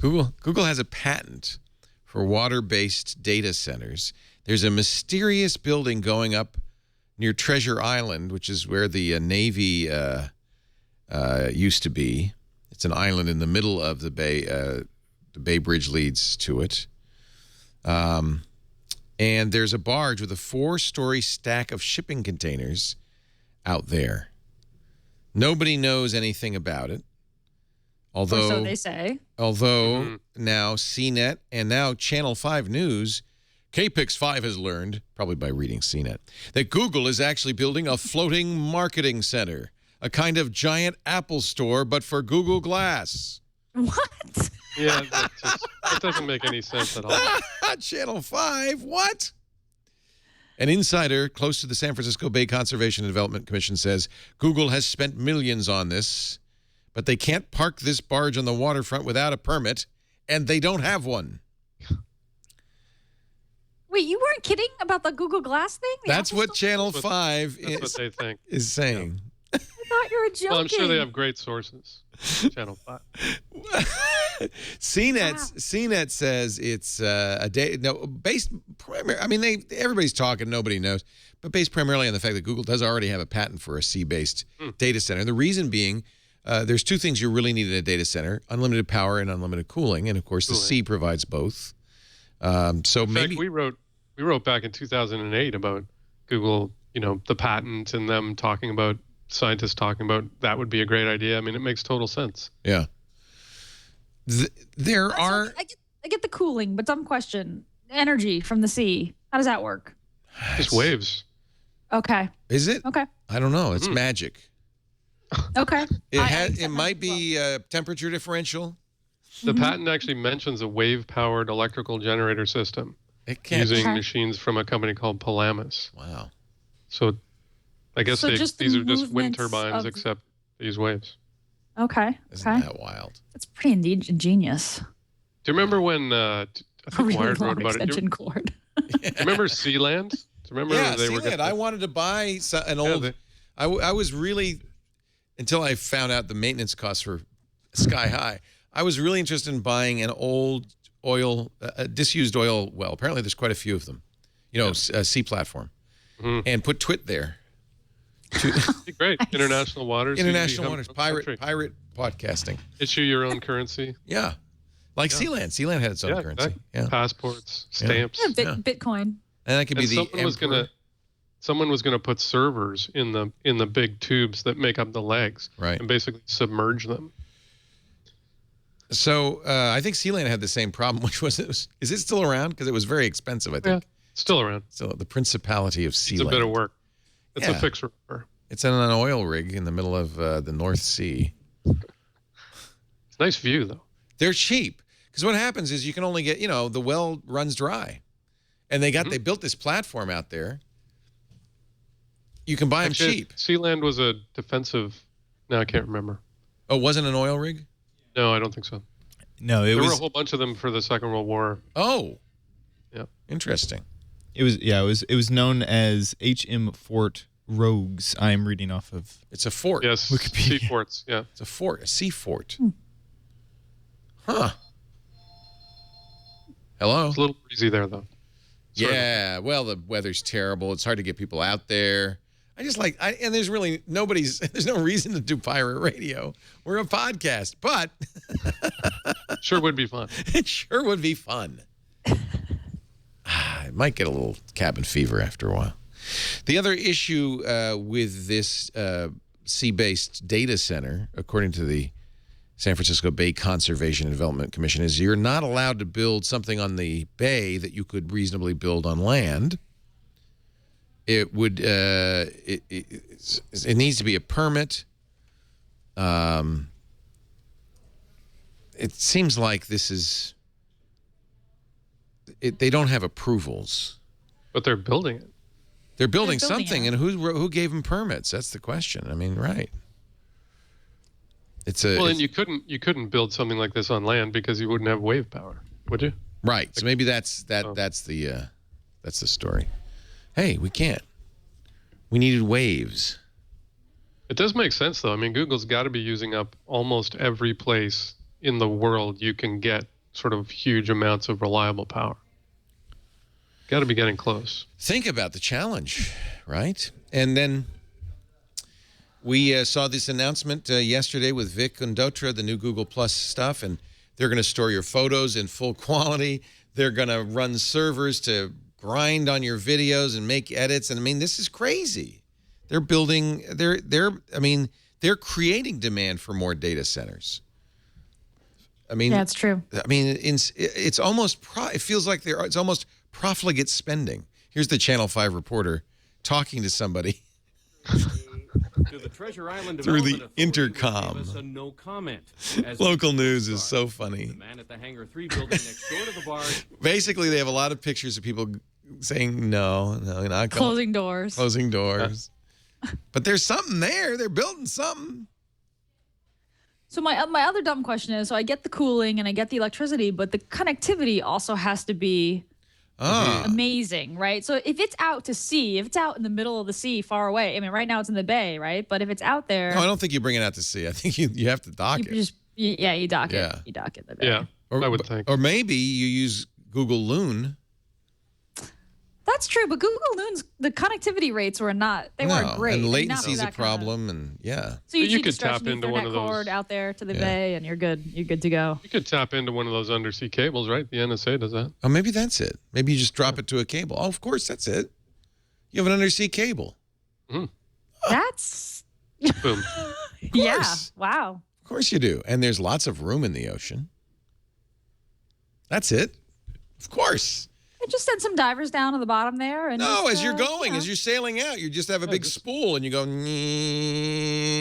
Speaker 1: Google has a patent for water-based data centers. There's a mysterious building going up near Treasure Island, which is where the Navy used to be. It's an island in the middle of the bay. The Bay Bridge leads to it. And there's a barge with a 4-story stack of shipping containers out there. Nobody knows anything about it. Although,
Speaker 4: or so they say.
Speaker 1: Although now CNET and now Channel 5 News, KPIX5 has learned, probably by reading CNET, that Google is actually building a floating marketing center, a kind of giant Apple store, but for Google Glass.
Speaker 4: What?
Speaker 5: Yeah, that doesn't make any sense at all.
Speaker 1: Channel 5, what? An insider close to the San Francisco Bay Conservation and Development Commission says Google has spent millions on this, but they can't park this barge on the waterfront without a permit, and they don't have one.
Speaker 4: Wait, you weren't kidding about the Google Glass thing?
Speaker 1: That's what Channel 5
Speaker 5: That's what they think.
Speaker 1: is saying.
Speaker 4: I thought you were joking.
Speaker 5: Well, I'm sure they have great sources. Channel 5.
Speaker 1: CNET says it's a day based primarily. I mean, everybody's talking, nobody knows, but based primarily on the fact that Google does already have a patent for a sea-based data center. The reason being, there's two things you really need in a data center: unlimited power and unlimited cooling, and of course, the sea provides both. So
Speaker 5: in fact, we wrote back in 2008 about Google, the patent and them talking about. Scientists talking about that would be a great idea. I mean, it makes total sense.
Speaker 1: Yeah. I
Speaker 4: get the cooling, but dumb question. Energy from the sea. How does that work?
Speaker 5: Just waves.
Speaker 4: Okay.
Speaker 1: Is it?
Speaker 4: Okay.
Speaker 1: I don't know. It's magic.
Speaker 4: Okay.
Speaker 1: It might be temperature differential.
Speaker 5: The patent actually mentions a wave-powered electrical generator system using machines from a company called Palamas.
Speaker 1: Wow.
Speaker 5: So I guess these are just wind turbines, except they use waves.
Speaker 4: Okay.
Speaker 1: Isn't that wild?
Speaker 4: That's pretty ingenious.
Speaker 5: Do you remember when I think Wired wrote about it?
Speaker 4: Extension cord.
Speaker 5: Do you remember Sealand? Do you remember they were
Speaker 1: Sealand. I wanted to buy an old. I was really, until I found out the maintenance costs were sky high. I was really interested in buying an old disused oil well. Apparently, there's quite a few of them. A sea platform, and put Twit there.
Speaker 5: Great. International waters.
Speaker 1: International waters. Pirate podcasting.
Speaker 5: Issue your own currency.
Speaker 1: Yeah. Like Sealand. Sealand had its own currency.
Speaker 5: Exactly. Yeah. Passports, stamps.
Speaker 4: Yeah, Bitcoin.
Speaker 1: And that could be
Speaker 5: someone was gonna put servers in the big tubes that make up the legs.
Speaker 1: Right.
Speaker 5: And basically submerge them.
Speaker 1: So I think Sealand had the same problem, which was is it still around? Because it was very expensive, I think.
Speaker 5: Yeah, still around.
Speaker 1: So the Principality of Sealand.
Speaker 5: It's a bit of work. It's a fixer.
Speaker 1: It's in an oil rig in the middle of the North Sea.
Speaker 5: It's a nice view, though.
Speaker 1: They're cheap. Because what happens is you can only get, the well runs dry. And they built this platform out there. You can buy them cheap.
Speaker 5: Sealand was a defensive, no, I can't remember.
Speaker 1: Oh, it wasn't an oil rig?
Speaker 5: No, I don't think so.
Speaker 2: No,
Speaker 5: there were a whole bunch of them for the Second World War.
Speaker 1: Oh.
Speaker 5: Yeah.
Speaker 1: Interesting.
Speaker 2: It was known as HM Fort rogues. I am reading off of.
Speaker 1: It's a fort.
Speaker 5: Yes,
Speaker 2: Wikipedia.
Speaker 5: sea forts. Yeah,
Speaker 1: It's a fort, a sea fort. Huh. Hello?
Speaker 5: it's a little breezy there though.
Speaker 1: Yeah, well, the weather's terrible. It's hard to get people out there. I just like, and there's really there's no reason to do pirate radio. We're a podcast, but
Speaker 5: Sure would be fun.
Speaker 1: it sure would be fun. I might get a little cabin fever after a while. The other issue with this sea-based data center, according to the San Francisco Bay Conservation and Development Commission, is you're not allowed to build something on the bay that you could reasonably build on land. It would it needs to be a permit. It seems like this is they don't have approvals.
Speaker 5: But they're building it.
Speaker 1: They're building
Speaker 4: building
Speaker 1: something,
Speaker 4: it.
Speaker 1: and who gave them permits? That's the question. I mean, right? It's a
Speaker 5: Well, and you couldn't build something like this on land because you wouldn't have wave power, would you?
Speaker 1: right. So maybe that's the story. Hey, we can't. We needed waves.
Speaker 5: It does make sense though. I mean, Google's got to be using up almost every place in the world you can get sort of huge amounts of reliable power. Got to be getting close.
Speaker 1: Think about the challenge, right? And then we saw this announcement yesterday with Vic Kundotra, the new Google Plus stuff, and they're going to store your photos in full quality. They're going to run servers to grind on your videos and make edits. And I mean, this is crazy. They're building. They're creating demand for more data centers. I mean,
Speaker 4: Yeah, it's true.
Speaker 1: I mean, it's almost. It feels like it's almost profligate spending. Here's the Channel 5 reporter talking to somebody
Speaker 7: To the Treasure Island
Speaker 1: through the
Speaker 7: Development Authority,
Speaker 1: intercom.
Speaker 7: which gave us a no comment. As
Speaker 1: Local
Speaker 7: the
Speaker 1: news is so
Speaker 7: the
Speaker 1: funny.
Speaker 7: man at the Hangar 3 building next door to the barge.
Speaker 1: Basically, they have a lot of pictures of people saying no, not going.
Speaker 4: Closing doors.
Speaker 1: Closing doors. But there's something there. They're building something.
Speaker 4: So my other dumb question is, so I get the cooling and I get the electricity, but the connectivity also has to be amazing, right? So if it's out to sea, if it's out in the middle of the sea far away, I mean, right now it's in the bay, right? But if it's out there,
Speaker 1: No, I don't think you bring it out to sea. I think you have to dock it.
Speaker 4: you dock
Speaker 1: Yeah.
Speaker 4: it. You dock it in the bay.
Speaker 5: Yeah, I would think.
Speaker 1: Or maybe you use Google Loon.
Speaker 4: That's true, but Google Loon's the connectivity rates weren't great.
Speaker 1: And
Speaker 4: Not
Speaker 1: latency is
Speaker 4: for
Speaker 1: a
Speaker 4: that kind of-
Speaker 1: problem, and yeah.
Speaker 4: So you
Speaker 5: You
Speaker 4: could
Speaker 5: could
Speaker 4: stretch
Speaker 5: tap
Speaker 4: an
Speaker 5: into one
Speaker 4: Ethernet
Speaker 5: of those-
Speaker 4: cord out there to the
Speaker 1: Yeah.
Speaker 4: bay, and you're good. You're good to go.
Speaker 5: You could tap into one of those undersea cables, right? The NSA does that.
Speaker 1: Oh, maybe that's it. Maybe you just drop it to a cable. Oh, of course, that's it. You have an undersea cable.
Speaker 4: That's
Speaker 5: Boom.
Speaker 4: yeah.
Speaker 1: course.
Speaker 4: Wow.
Speaker 1: Of course you do. And there's lots of room in the ocean. That's it. Of course.
Speaker 4: And just send some divers down to the bottom there, and
Speaker 1: No,
Speaker 4: just,
Speaker 1: as you're going,
Speaker 4: you know.
Speaker 1: as you're sailing out, you just have a big spool and you go.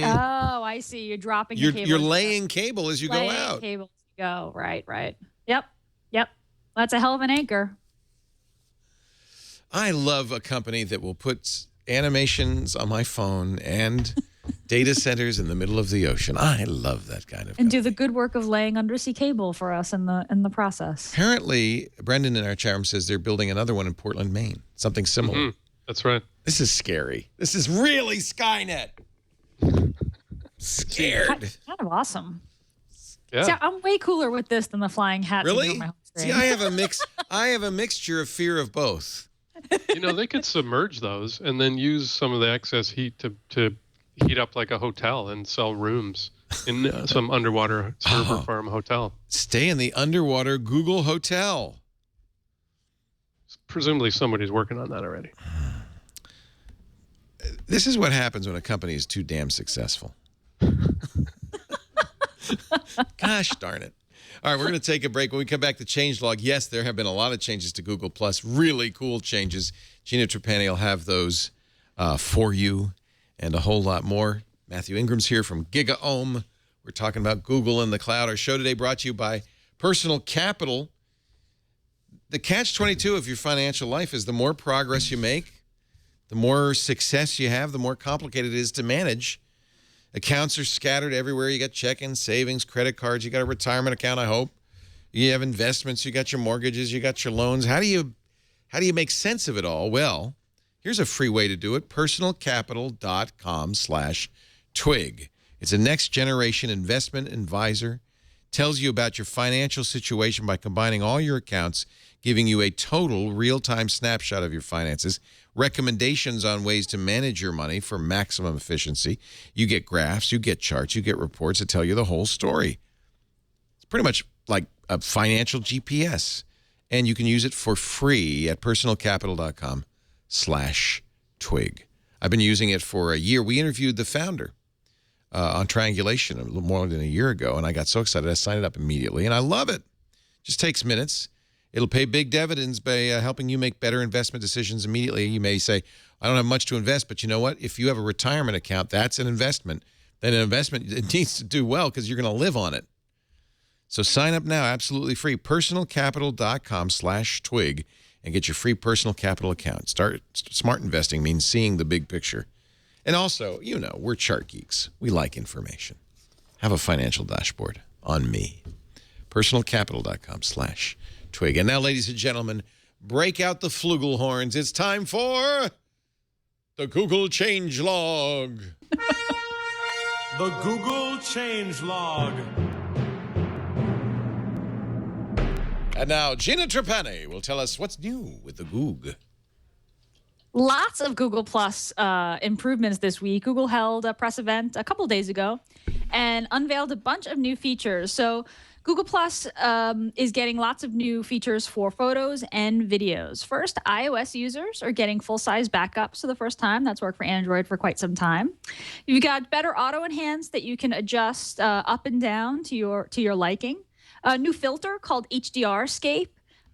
Speaker 4: Oh, I see. You're dropping.
Speaker 1: You're
Speaker 4: the cable.
Speaker 1: you're laying cable as you
Speaker 4: Laying
Speaker 1: go out.
Speaker 4: Cable as you go. Right. Yep. That's a hell of an anchor.
Speaker 1: I love a company that will put animations on my phone and data centers in the middle of the ocean. I love that kind of
Speaker 4: And do
Speaker 1: company.
Speaker 4: the good work of laying undersea cable for us in the process.
Speaker 1: Apparently, Brendan in our chat room says they're building another one in Portland, Maine. Something similar.
Speaker 5: That's right.
Speaker 1: This is scary. This is really Skynet. Scared.
Speaker 4: Kind of awesome.
Speaker 5: Yeah.
Speaker 4: See, I'm way cooler with this than the flying hat.
Speaker 1: Really?
Speaker 4: On my home
Speaker 1: See,
Speaker 4: screen.
Speaker 1: I have a mix. I have a mixture of fear of both.
Speaker 5: You know, they could submerge those and then use some of the excess heat to heat up like a hotel and sell rooms in some underwater server farm hotel.
Speaker 1: Stay in the underwater Google hotel.
Speaker 5: Presumably somebody's working on that already.
Speaker 1: This is what happens when a company is too damn successful. Gosh darn it. All right, we're going to take a break. When we come back to changelog, yes, there have been a lot of changes to Google+, really cool changes. Gina Trapani will have those for you and a whole lot more. Matthew Ingram's here from GigaOM. We're talking about Google and the cloud. Our show today brought to you by Personal Capital. The catch-22 of your financial life is the more progress you make, the more success you have, the more complicated it is to manage. Accounts are scattered everywhere. You got checking, savings, credit cards. You got a retirement account, I hope. You have investments. You got your mortgages. You got your loans. How do you make sense of it all? Well, Here's a free way to do it, personalcapital.com/twig. It's a next-generation investment advisor. Tells you about your financial situation by combining all your accounts, giving you a total real-time snapshot of your finances, recommendations on ways to manage your money for maximum efficiency. You get graphs, you get charts, you get reports that tell you the whole story. It's pretty much like a financial GPS. And you can use it for free at personalcapital.com/twig. I've been using it for a year. We interviewed the founder on Triangulation a little more than a year ago, and I got so excited I signed it up immediately, and I love it. Just takes minutes. It'll pay big dividends by helping you make better investment decisions immediately. You may say, I don't have much to invest, but you know what? If you have a retirement account, that's an investment. Then an investment, it needs to do well because you're going to live on it. So sign up now, absolutely free, personalcapital.com/twig, and get your free personal capital account. Smart investing means seeing the big picture. And also, you know, we're chart geeks. We like information. Have a financial dashboard on me. Personalcapital.com/twig. And now, ladies and gentlemen, break out the flugelhorns. It's time for the Google Change Log.
Speaker 8: The Google Change Log.
Speaker 1: And now, Gina Trapani will tell us what's new with the Goog.
Speaker 4: Lots of Google Plus improvements this week. Google held a press event a couple days ago and unveiled a bunch of new features. So Google Plus is getting lots of new features for photos and videos. First, iOS users are getting full-size backups for the first time. That's worked for Android for quite some time. You've got better auto enhance that you can adjust up and down to your liking. A new filter called HDRscape.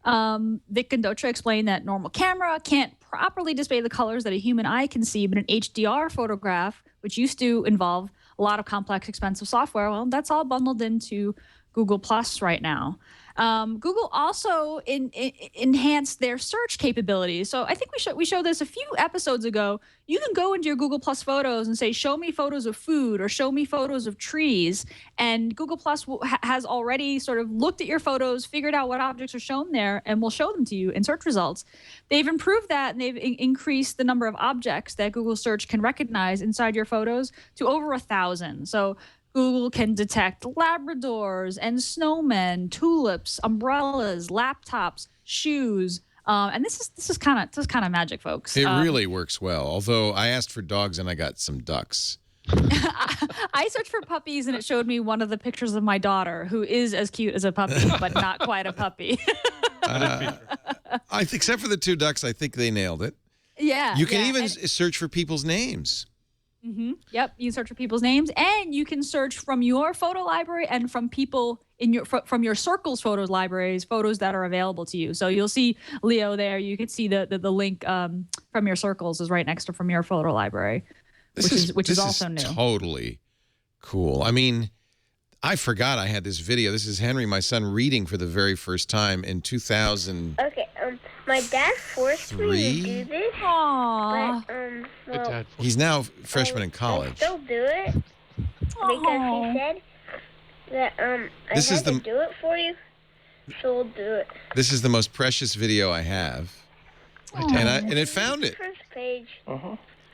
Speaker 4: Vic Condotra explained that normal camera can't properly display the colors that a human eye can see, but an HDR photograph, which used to involve a lot of complex, expensive software, well, that's all bundled into Google Plus right now. Google also enhanced their search capabilities. So I think we showed this a few episodes ago. You can go into your Google Plus photos and say, show me photos of food or show me photos of trees. And Google Plus has already sort of looked at your photos, figured out what objects are shown there, and will show them to you in search results. They've improved that, and they've increased the number of objects that Google Search can recognize inside your photos to over 1,000. So Google can detect Labradors and snowmen, tulips, umbrellas, laptops, shoes, and this is kind of magic, folks.
Speaker 1: It really works well. Although I asked for dogs and I got some ducks.
Speaker 4: I searched for puppies and it showed me one of the pictures of my daughter, who is as cute as a puppy, but not quite a puppy.
Speaker 1: Except for the two ducks, I think they nailed it.
Speaker 4: Yeah.
Speaker 1: You can even search for people's names.
Speaker 4: Mm-hmm. Yep, you can search for people's names, and you can search from your photo library and from people in from your Circles photos libraries, photos that are available to you. So you'll see Leo there. You can see the link from your Circles is right next to from your photo library, which is also new.
Speaker 1: Totally cool. I mean, I forgot I had this video. This is Henry, my son, reading for the very first time in 2000.
Speaker 9: Okay, my dad forced me to do this.
Speaker 4: Aww.
Speaker 9: But,
Speaker 1: he's now a freshman in college.
Speaker 9: I still do it because he said that I had to do it for you, so we'll do it.
Speaker 1: This is the most precious video I have, and it found it.
Speaker 9: First page.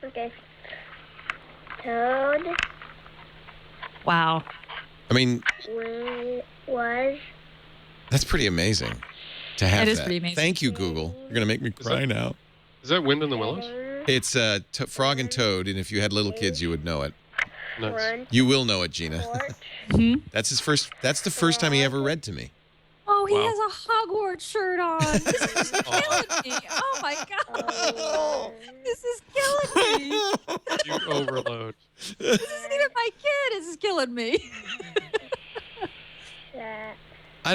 Speaker 9: Okay. Toad.
Speaker 4: Wow.
Speaker 1: I mean,
Speaker 9: was.
Speaker 1: That's pretty amazing to have.
Speaker 4: It is pretty amazing.
Speaker 1: Thank you, Google. You're gonna make me cry now.
Speaker 5: Is that Wind in the Willows?
Speaker 1: It's Frog and Toad, and if you had little kids, you would know it.
Speaker 5: Nice.
Speaker 1: You will know it, Gina. That's his first. That's the first time he ever read to me.
Speaker 4: Oh, he has a Hogwarts shirt on. This is killing me. Oh my god. This is killing me.
Speaker 5: You overload.
Speaker 4: This isn't even my kid. This is killing me.
Speaker 1: I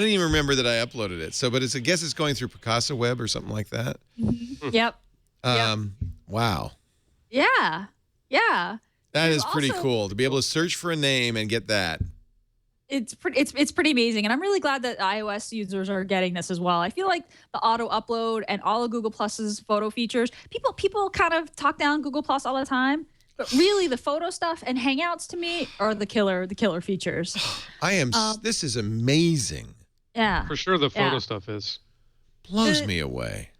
Speaker 1: didn't even remember that I uploaded it. So, but I guess it's going through Picasa Web or something like that.
Speaker 4: Yep.
Speaker 1: Wow.
Speaker 4: Yeah. Yeah.
Speaker 1: That is pretty cool to be able to search for a name and get that.
Speaker 4: It's pretty amazing, and I'm really glad that iOS users are getting this as well. I feel like the auto upload and all of Google Plus's photo features, people kind of talk down Google Plus all the time, but really the photo stuff and Hangouts to me are the killer features.
Speaker 1: This is amazing.
Speaker 4: Yeah.
Speaker 5: For sure, the photo stuff blows
Speaker 1: me away.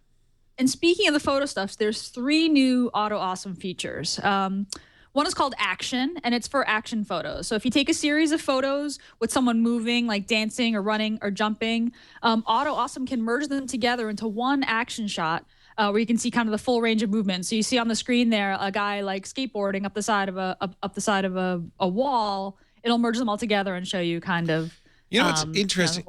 Speaker 4: And speaking of the photo stuff, there's 3 new Auto Awesome features. One is called Action, and it's for action photos. So if you take a series of photos with someone moving, like dancing or running or jumping, Auto Awesome can merge them together into one action shot where you can see kind of the full range of movement. So you see on the screen there a guy like skateboarding up the side of a wall. It'll merge them all together and show you kind of.
Speaker 1: You know what's interesting?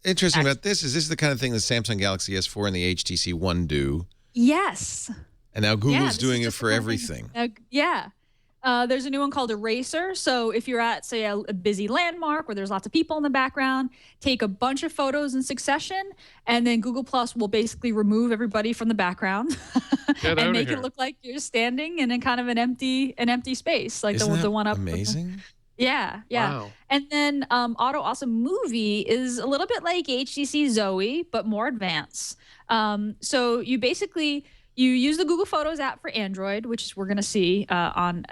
Speaker 1: Interesting about this is the kind of thing the Samsung Galaxy S4 and the HTC One do.
Speaker 4: Yes.
Speaker 1: And now Google's doing it for everything.
Speaker 4: There's a new one called Eraser. So if you're at, say, a busy landmark where there's lots of people in the background, take a bunch of photos in succession, and then Google Plus will basically remove everybody from the background and make it look like you're standing in a kind of an empty space, like the one up.
Speaker 1: Amazing.
Speaker 4: Yeah.
Speaker 5: Wow.
Speaker 4: And then Auto Awesome Movie is a little bit like HTC Zoe, but more advanced. So you basically use the Google Photos app for Android, which we're going to see on.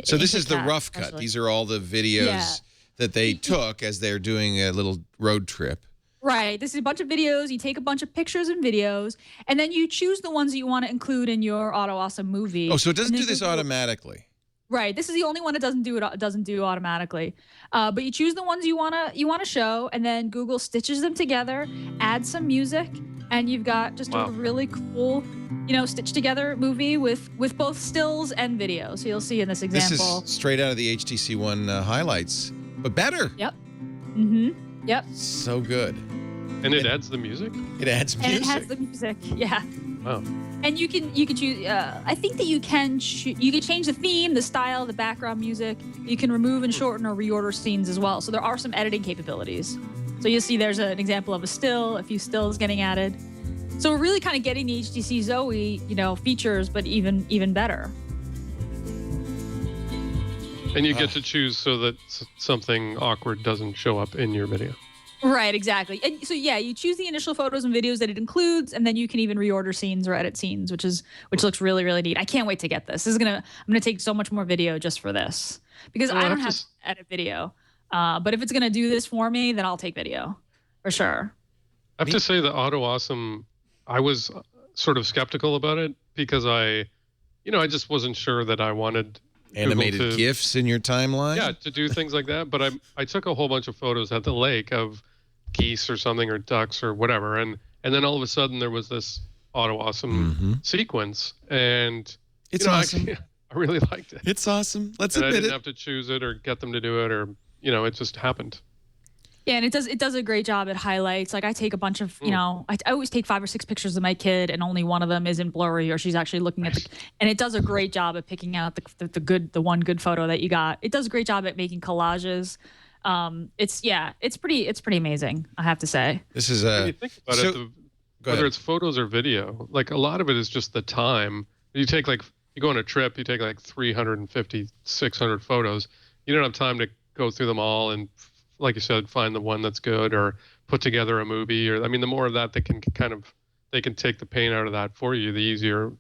Speaker 1: So this is the rough cut. These are all the videos that they took as they're doing a little road trip.
Speaker 4: Right. This is a bunch of videos. You take a bunch of pictures and videos, and then you choose the ones that you want to include in your Auto Awesome Movie.
Speaker 1: Oh, so it doesn't do this automatically.
Speaker 4: Right. This is the only one it doesn't do automatically. But you choose the ones you wanna show, and then Google stitches them together, adds some music, and you've got just a really cool, stitched together movie with both stills and video. So you'll see in this example.
Speaker 1: This is straight out of the HTC One highlights, but better.
Speaker 4: Yep. Mm-hmm. Yep.
Speaker 1: So good.
Speaker 5: And it adds the music?
Speaker 1: It adds music.
Speaker 4: And it has the music. Yeah.
Speaker 5: Wow.
Speaker 4: And you can choose. I think that you can change the theme, the style, the background music. You can remove and shorten or reorder scenes as well. So there are some editing capabilities. So you'll see there's an example of a few stills getting added. So we're really kind of getting the HTC Zoe, features, but even better.
Speaker 5: And you get to choose so that something awkward doesn't show up in your video.
Speaker 4: Right, exactly. And so you choose the initial photos and videos that it includes, and then you can even reorder scenes or edit scenes, which to really, really neat. I can't wait to get this. I'm gonna take so much more video just for this because I don't have to edit video. But if it's gonna do this for me, then I'll take video for sure.
Speaker 5: I have to say the Auto Awesome, I was sort of skeptical about it because I just wasn't sure that I wanted
Speaker 1: animated GIFs in your timeline.
Speaker 5: Yeah, to do things like that. But I took a whole bunch of photos at the lake of geese or something or ducks or whatever, and then all of a sudden there was this Auto Awesome sequence, and
Speaker 1: it's awesome.
Speaker 5: I really liked it.
Speaker 1: It's awesome. Let's admit
Speaker 5: I
Speaker 1: it.
Speaker 5: didn't have to choose it or get them to do it, or it just happened.
Speaker 4: Yeah, and it does a great job at highlights. Like I take a bunch of, I always take 5 or 6 pictures of my kid, and only one of them isn't blurry or she's actually looking at and it does a great job at picking out the one good photo that you got. It does a great job at making collages. It's pretty amazing, I have to say.
Speaker 5: This is when you think about it, whether it's photos or video, like a lot of it is just the time. You go on a trip, you take like 350, 600 photos. You don't have time to go through them all and, like you said, find the one that's good or put together a movie. Or the more of that they can take the pain out of that for you, the easier,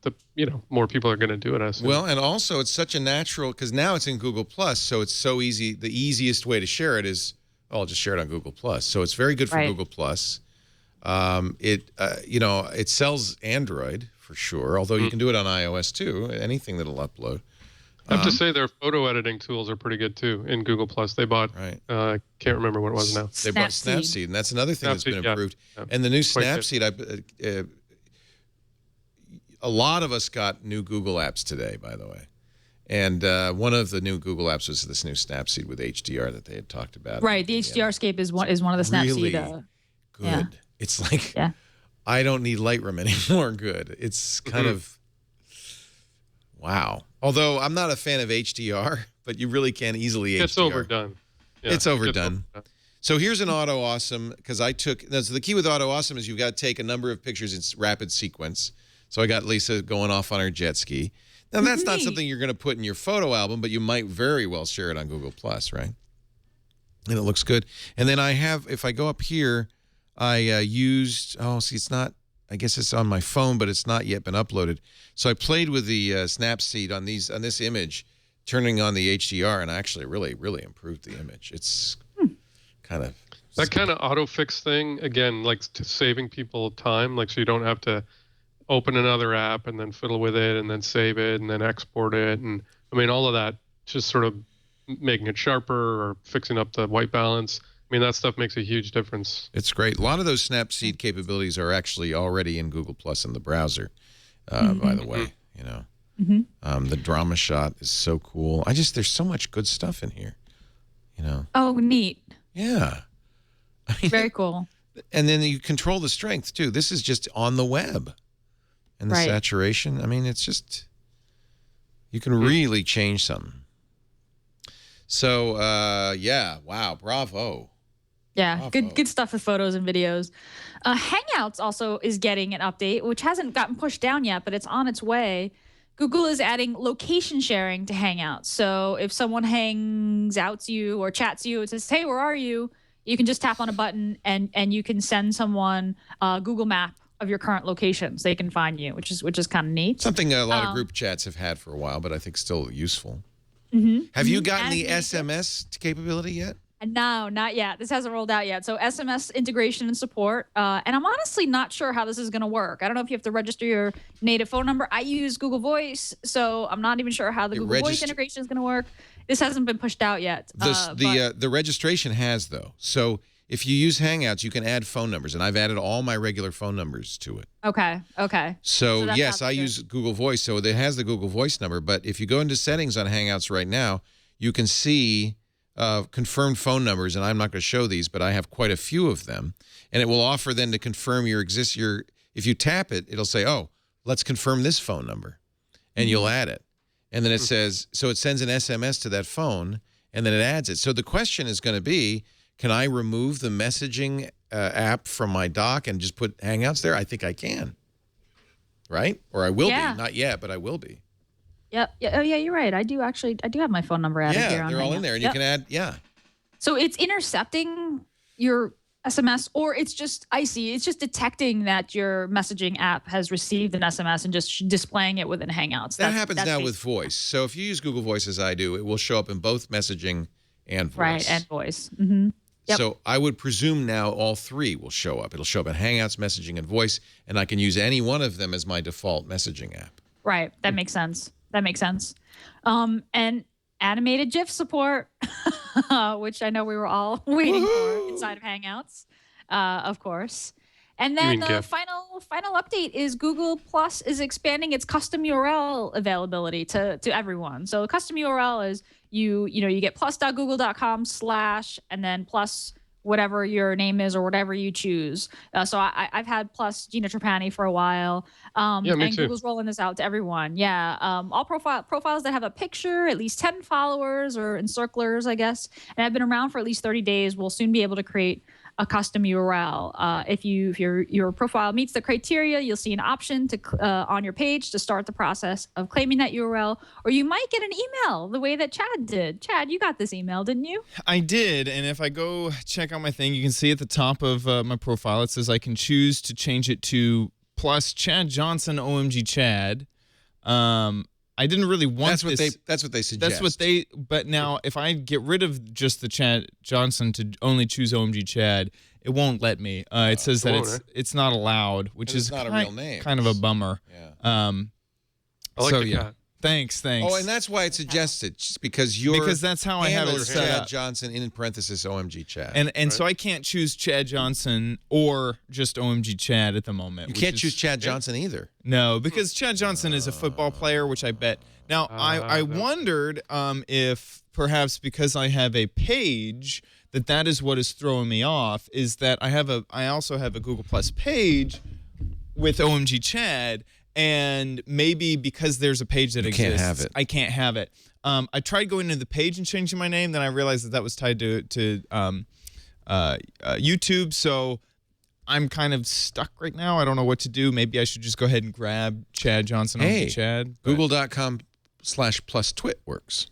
Speaker 5: more people are going to do it. I assume.
Speaker 1: Well, and also it's such a natural, because now it's in Google Plus, so it's so easy. The easiest way to share it is, I'll just share it on Google Plus. So it's very good for Google Plus. It sells Android for sure, although you can do it on iOS too. Anything that'll upload.
Speaker 5: I have to say their photo editing tools are pretty good too in Google Plus. They bought, can't remember what it was now.
Speaker 1: They bought Snapseed, and that's another thing that's been improved. Yeah. And the new Snapseed, a lot of us got new Google apps today, by the way. And one of the new Google apps was this new Snapseed with HDR that they had talked about.
Speaker 4: Right, the HDRscape is one of the Snapseed.
Speaker 1: Really good. Yeah. It's like, I don't need Lightroom anymore good. It's kind of, wow. Although I'm not a fan of HDR, but you really can easily HDR.
Speaker 5: It's overdone. Yeah,
Speaker 1: it's overdone. So here's an Auto Awesome, because so the key with Auto Awesome is you've got to take a number of pictures in rapid sequence. So I got Lisa going off on her jet ski. Now that's not something you're going to put in your photo album, but you might very well share it on Google Plus, right? And it looks good. And then I have, if I go up here, I used, it's not, I guess it's on my phone, but it's not yet been uploaded. So I played with the Snapseed on this image, turning on the HDR, and actually really, really improved the image. It's kind of...
Speaker 5: That kind of auto-fix thing, again, like saving people time, like so you don't have to open another app and then fiddle with it and then save it and then export it. And I mean, all of that, just sort of making it sharper or fixing up the white balance. I mean, that stuff makes a huge difference.
Speaker 1: It's great. A lot of those Snapseed capabilities are actually already in Google Plus in the browser, by the way. You know, the drama shot is so cool. There's so much good stuff in here. You know.
Speaker 4: Oh, neat.
Speaker 1: Yeah. I mean,
Speaker 4: very cool.
Speaker 1: And then you control the strength too. This is just on the web, and the saturation. I mean, it's just you can really change something. So yeah, wow, bravo.
Speaker 4: Yeah, good stuff with photos and videos. Hangouts also is getting an update, which hasn't gotten pushed down yet, but it's on its way. Google is adding location sharing to Hangouts. So if someone hangs out to you or chats you and says, hey, where are you? You can just tap on a button and you can send someone a Google map of your current location so they can find you, which is kind of neat.
Speaker 1: Something a lot of group chats have had for a while, but I think still useful. Have you gotten the SMS capability yet?
Speaker 4: No, not yet. This hasn't rolled out yet. So SMS integration and support. And I'm honestly not sure how this is going to work. I don't know if you have to register your native phone number. I use Google Voice, so I'm not even sure how the Google Voice integration is going to work. This hasn't been pushed out yet.
Speaker 1: The registration has, though. So if you use Hangouts, you can add phone numbers, and I've added all my regular phone numbers to it.
Speaker 4: Okay.
Speaker 1: So yes, I use Google Voice, so it has the Google Voice number. But if you go into settings on Hangouts right now, you can see confirmed phone numbers, and I'm not going to show these, but I have quite a few of them. And it will offer then to confirm if you tap it, it'll say, oh, let's confirm this phone number, and you'll add it. And then it says, so it sends an SMS to that phone, and then it adds it. So the question is going to be, can I remove the messaging app from my dock and just put Hangouts there? I think I can. Right? Or I will be. Not yet, but I will be.
Speaker 4: Yep. Yeah. Oh, yeah, you're right. I do have my phone number added here.
Speaker 1: Yeah, they're all in there, and you can add,
Speaker 4: So it's intercepting your SMS, or it's just detecting that your messaging app has received an SMS and just displaying it within Hangouts.
Speaker 1: That happens now with voice. So if you use Google Voice as I do, it will show up in both messaging and voice.
Speaker 4: Right, and voice. Yep.
Speaker 1: So I would presume now all three will show up. It'll show up in Hangouts, messaging, and voice, and I can use any one of them as my default messaging app.
Speaker 4: Right. That makes sense. And animated GIF support, which I know we were all waiting for inside of Hangouts, of course. And then the final update is Google Plus is expanding its custom URL availability to everyone. So custom URL is you get plus.google.com/ and then plus whatever your name is or whatever you choose. So I've had plus Gina Trapani for a while.
Speaker 5: Me
Speaker 4: and
Speaker 5: too.
Speaker 4: Google's rolling this out to everyone. Yeah. All profiles that have a picture, at least 10 followers or encirclers, I guess, and have been around for at least 30 days will soon be able to create a custom URL. If your profile meets the criteria, you'll see an option on your page to start the process of claiming that URL, or you might get an email the way that Chad did. Chad, you got this email, didn't you?
Speaker 2: I did, and if I go check out my thing, you can see at the top of my profile, it says I can choose to change it to plus Chad Johnson OMG Chad. I didn't really want this.
Speaker 1: That's what they suggest.
Speaker 2: But now if I get rid of just the Chad Johnson to only choose OMG Chad, it won't let me. It says that it's not allowed, which is
Speaker 1: not a real name.
Speaker 2: Kind of a bummer.
Speaker 1: Yeah.
Speaker 5: I like the cat.
Speaker 2: Thanks.
Speaker 1: Oh, and that's why it's suggested, just because
Speaker 2: that's how I have it set
Speaker 1: Chad
Speaker 2: up.
Speaker 1: Johnson in parenthesis OMG Chad.
Speaker 2: And so I can't choose Chad Johnson or just OMG Chad at the moment.
Speaker 1: You can't choose Chad Johnson either.
Speaker 2: No, because Chad Johnson is a football player, which I bet. Now I wondered if perhaps because I have a page that is what is throwing me off. Is that I also have a Google Plus page with OMG Chad. And maybe because there's a page that exists, I can't have it. I tried going into the page and changing my name, then I realized that was tied to YouTube. So I'm kind of stuck right now. I don't know what to do. Maybe I should just go ahead and grab Chad Johnson. Chad.
Speaker 1: Google.com/+twit works.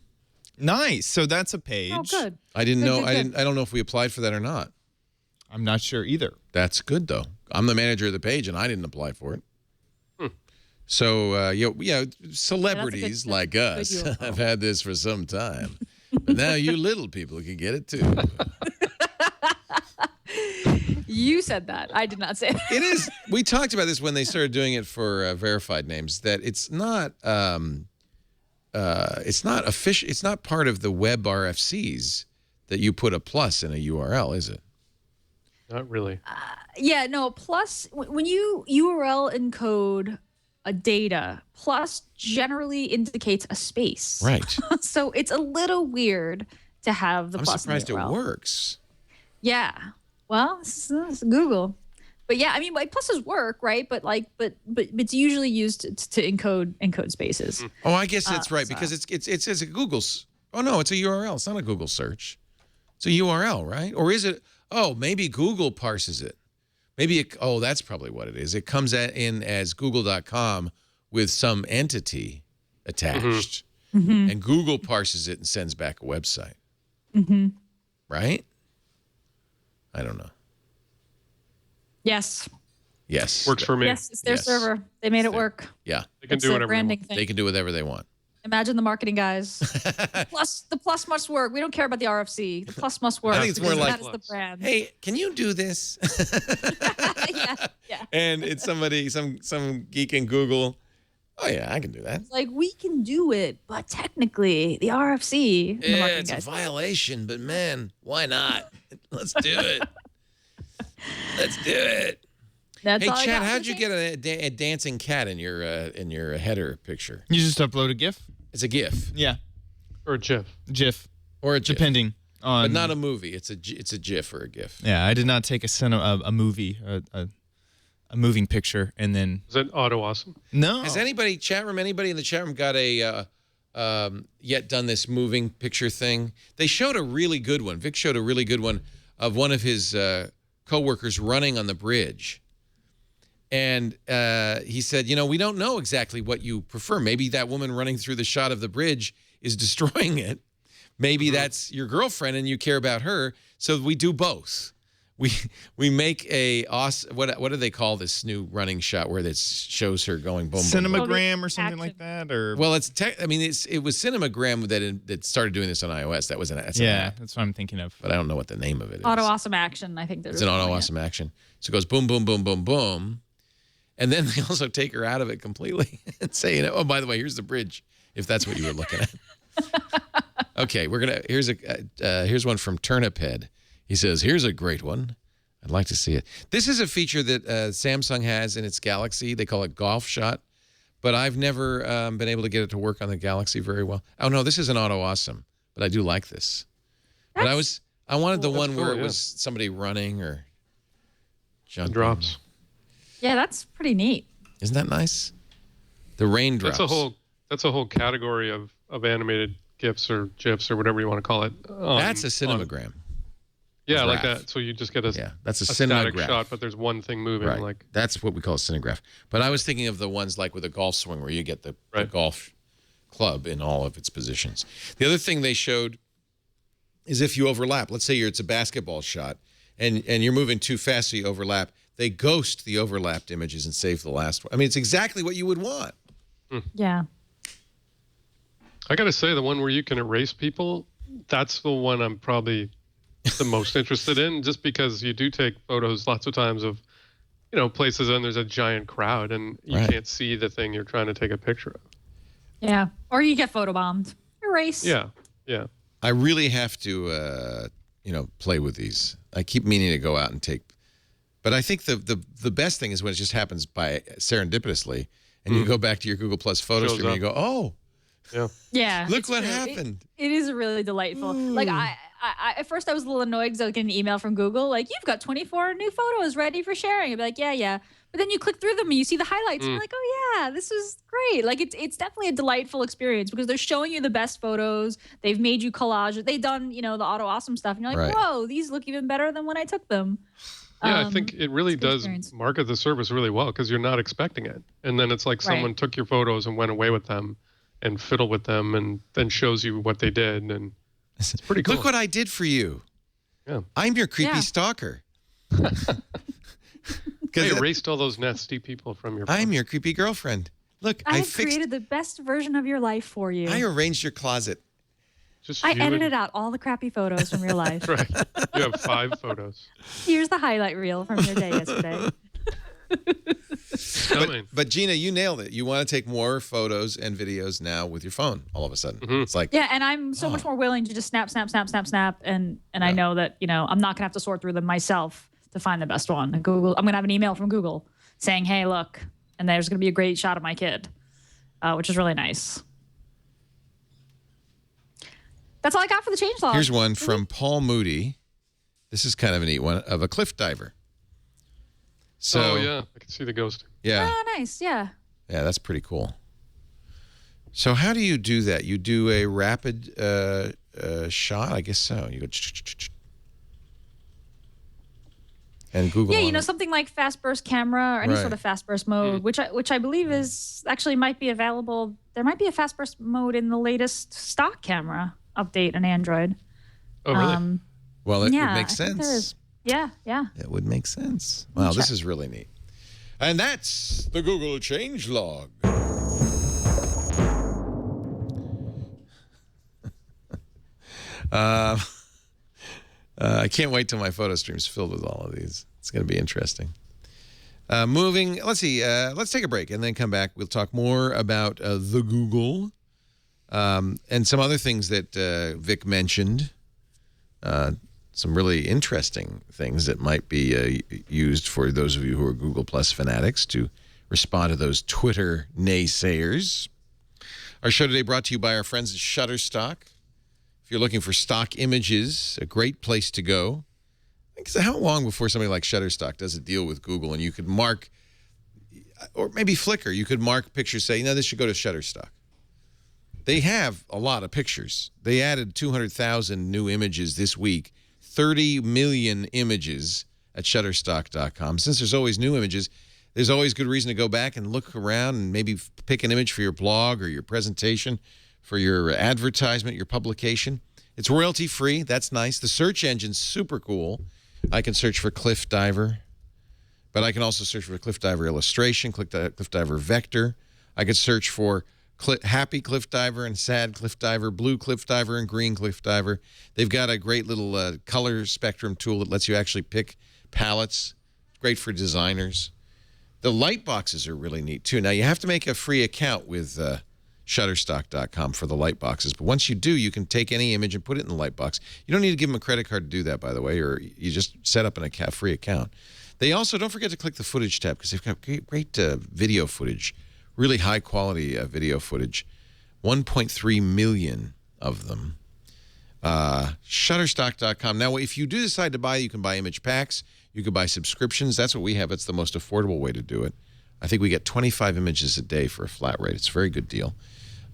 Speaker 2: Nice. So that's a page.
Speaker 4: Oh, good.
Speaker 1: I didn't know. I don't know if we applied for that or not.
Speaker 2: I'm not sure either.
Speaker 1: That's good though. I'm the manager of the page, and I didn't apply for it. So, celebrities like us have had this for some time. But now you little people can get it too.
Speaker 4: You said that. I did not say that.
Speaker 1: It is. We talked about this when they started doing it for verified names. That it's not official. It's not part of the web RFCs that you put a plus in a URL, is it?
Speaker 5: Not really.
Speaker 4: Yeah, no. Plus, when you URL encode a data, plus generally indicates a space.
Speaker 1: Right.
Speaker 4: So it's a little weird to have the
Speaker 1: I'm
Speaker 4: plus.
Speaker 1: surprised
Speaker 4: in the
Speaker 1: it
Speaker 4: URL.
Speaker 1: works.
Speaker 4: Yeah. Well, this is Google. But yeah, I mean, like pluses work, right? But it's usually used to encode spaces.
Speaker 1: Oh, I guess that's right because it's a Google's. Oh no, it's a URL. It's not a Google search. It's a URL, right? Or is it? Oh, maybe Google parses it. Maybe that's probably what it is. It comes in as google.com with some entity attached, and Google parses it and sends back a website. Right? I don't know.
Speaker 4: Yes.
Speaker 1: Yes.
Speaker 5: Works for me.
Speaker 4: Yes, it's their server. They made it work.
Speaker 1: Yeah.
Speaker 5: They can
Speaker 4: It's
Speaker 5: do
Speaker 4: a
Speaker 5: whatever they
Speaker 4: branding
Speaker 5: want.
Speaker 4: thing.
Speaker 1: They can do whatever they want.
Speaker 4: Imagine the marketing guys. The plus must work. We don't care about the RFC. The plus must work.
Speaker 1: I think it's more
Speaker 4: because
Speaker 1: like,
Speaker 4: that is the brand.
Speaker 1: Hey, can you do this?
Speaker 4: yeah.
Speaker 1: And it's somebody, some geek in Google. Oh yeah, I can do that.
Speaker 4: It's like we can do it, but technically the RFC. And the
Speaker 1: Yeah,
Speaker 4: marketing
Speaker 1: it's
Speaker 4: guys.
Speaker 1: a violation, but man, why not? Let's do it. Let's do it.
Speaker 4: That's
Speaker 1: Hey,
Speaker 4: all I
Speaker 1: Chad,
Speaker 4: got for
Speaker 1: how'd you
Speaker 4: today.
Speaker 1: get a dancing cat in your header picture?
Speaker 2: You just upload a GIF.
Speaker 1: It's a GIF
Speaker 2: Yeah,
Speaker 5: Or a GIF.
Speaker 2: GIF,
Speaker 1: or a GIF,
Speaker 2: depending on.
Speaker 1: but not a movie. It's a GIF or a GIF.
Speaker 2: Yeah, I did not take a movie, a moving picture, and then
Speaker 5: Is that auto awesome?
Speaker 2: no.
Speaker 1: Has anybody in the chat room got a yet done this moving picture thing? They showed a really good one. Vic showed a really good one of one of his coworkers running on the bridge. And he said, we don't know exactly what you prefer. Maybe that woman running through the shot of the bridge is destroying it. Maybe that's your girlfriend and you care about her. So we do both. We make a awesome, what do they call this new running shot where it shows her going boom, boom, boom?
Speaker 2: Cinemagram or something like that, or
Speaker 1: Well, it was Cinemagram that stared doing this on iOS. That's an app,
Speaker 2: that's what I'm thinking of.
Speaker 1: but I don't know what the name of it is.
Speaker 4: Auto awesome action. I think there's
Speaker 1: It's an auto awesome action. So it goes boom, boom, boom, boom, boom. And then they also take her out of it completely and say, oh, by the way, here's the bridge, if that's what you were looking at. Okay, here's one from Turnip Head. He says, here's a great one. I'd like to see it. This is a feature that Samsung has in its Galaxy. They call it Golf Shot, but I've never been able to get it to work on the Galaxy very well. Oh, no, this is an auto awesome, but I do like this. But I wanted the one where it was somebody running or jumping.
Speaker 5: Drops.
Speaker 4: Yeah, that's pretty neat.
Speaker 1: Isn't that nice? The raindrops.
Speaker 5: That's a whole category of animated GIFs or GIFs or whatever you want to call it.
Speaker 1: That's a cinemagram.
Speaker 5: Yeah, like
Speaker 1: graph.
Speaker 5: that. So you just get a
Speaker 1: that's a
Speaker 5: static
Speaker 1: cinegraph.
Speaker 5: shot, but there's one thing moving.
Speaker 1: Right.
Speaker 5: Like
Speaker 1: That's what we call a cinegraph. But I was thinking of the ones like with a golf swing where you get the golf club in all of its positions. The other thing they showed is if you overlap. Let's say it's a basketball shot and you're moving too fast so you overlap. They ghost the overlapped images and save the last one. I mean, it's exactly what you would want.
Speaker 4: Yeah.
Speaker 5: I got to say, the one where you can erase people, that's the one I'm probably the most interested in, just because you do take photos lots of times of, places and there's a giant crowd and you can't see the thing you're trying to take a picture of.
Speaker 4: Yeah. Or you get photobombed. Erase.
Speaker 5: Yeah. Yeah.
Speaker 1: I really have to, play with these. I keep meaning to go out and take. But I think the best thing is when it just happens by serendipitously, and you go back to your Google Plus photo stream and you go, oh,
Speaker 4: yeah.
Speaker 1: Look what happened.
Speaker 4: It is really delightful. Like I at first I was a little annoyed because I was getting an email from Google like, you've got 24 new photos ready for sharing. I'd be like, yeah. But then you click through them and you see the highlights and you're like, oh yeah, this is great. Like it's definitely a delightful experience because they're showing you the best photos. They've made you collages. They've done, the auto awesome stuff. And you're like, whoa, these look even better than when I took them.
Speaker 5: Yeah, I think it really does market the service really well because you're not expecting it. And then it's like someone took your photos and went away with them and fiddled with them and then shows you what they did. And it's pretty cool.
Speaker 1: Look what I did for you.
Speaker 5: Yeah.
Speaker 1: I'm your creepy stalker.
Speaker 5: I erased all those nasty people from your phone.
Speaker 1: I'm your creepy girlfriend. Look,
Speaker 4: I have created the best version of your life for you.
Speaker 1: I arranged your closet.
Speaker 5: Just
Speaker 4: I
Speaker 5: you
Speaker 4: edited out all the crappy photos from your life.
Speaker 5: Right. You have 5 photos.
Speaker 4: Here's the highlight reel from your day yesterday.
Speaker 1: But Gina, you nailed it. You want to take more photos and videos now with your phone all of a sudden. It's like,
Speaker 4: yeah, and I'm so much more willing to just snap, and I know that, I'm not going to have to sort through them myself to find the best one. And Google, I'm going to have an email from Google saying, hey, look, and there's going to be a great shot of my kid, which is really nice. That's all I got for the changelog.
Speaker 1: Here's one from Paul Moody. This is kind of a neat one, of a cliff diver. So,
Speaker 5: oh, yeah. I can see the ghost.
Speaker 1: Yeah.
Speaker 4: Oh, nice. Yeah.
Speaker 1: Yeah, that's pretty cool. So how do you do that? You do a rapid shot? I guess so. You go... And Google.
Speaker 4: Yeah, something like fast burst camera or any sort of fast burst mode, which I believe is actually might be available. There might be a fast burst mode in the latest stock camera update on Android.
Speaker 5: Oh, really?
Speaker 1: Well, it would make sense.
Speaker 4: Yeah.
Speaker 1: It would make sense. Wow, this is really neat. And that's the Google changelog. I can't wait till my photo stream's filled with all of these. It's going to be interesting. Let's see. Let's take a break and then come back. We'll talk more about the Google and some other things that Vic mentioned. Some really interesting things that might be used for those of you who are Google Plus fanatics to respond to those Twitter naysayers. Our show today brought to you by our friends at Shutterstock. If you're looking for stock images, a great place to go. How long before somebody like Shutterstock does a deal with Google and you could mark, or maybe Flickr, you could mark pictures, say, this should go to Shutterstock. They have a lot of pictures. They added 200,000 new images this week, 30 million images at Shutterstock.com. Since there's always new images, there's always good reason to go back and look around and maybe pick an image for your blog or your presentation, for your advertisement, your publication. It's royalty-free. That's nice. The search engine's super cool. I can search for cliff diver, but I can also search for cliff diver illustration, cliff diver vector. I could search for happy cliff diver and sad cliff diver, blue cliff diver and green cliff diver. They've got a great little color spectrum tool that lets you actually pick palettes. Great for designers. The light boxes are really neat, too. Now, you have to make a free account with Shutterstock.com for the light boxes. But once you do, you can take any image and put it in the light box. You don't need to give them a credit card to do that, by the way, or you just set up a free account. They also, don't forget to click the footage tab because they've got great video footage, really high-quality video footage, 1.3 million of them. Shutterstock.com. Now, if you do decide to buy, you can buy image packs. You can buy subscriptions. That's what we have. It's the most affordable way to do it. I think we get 25 images a day for a flat rate. It's a very good deal.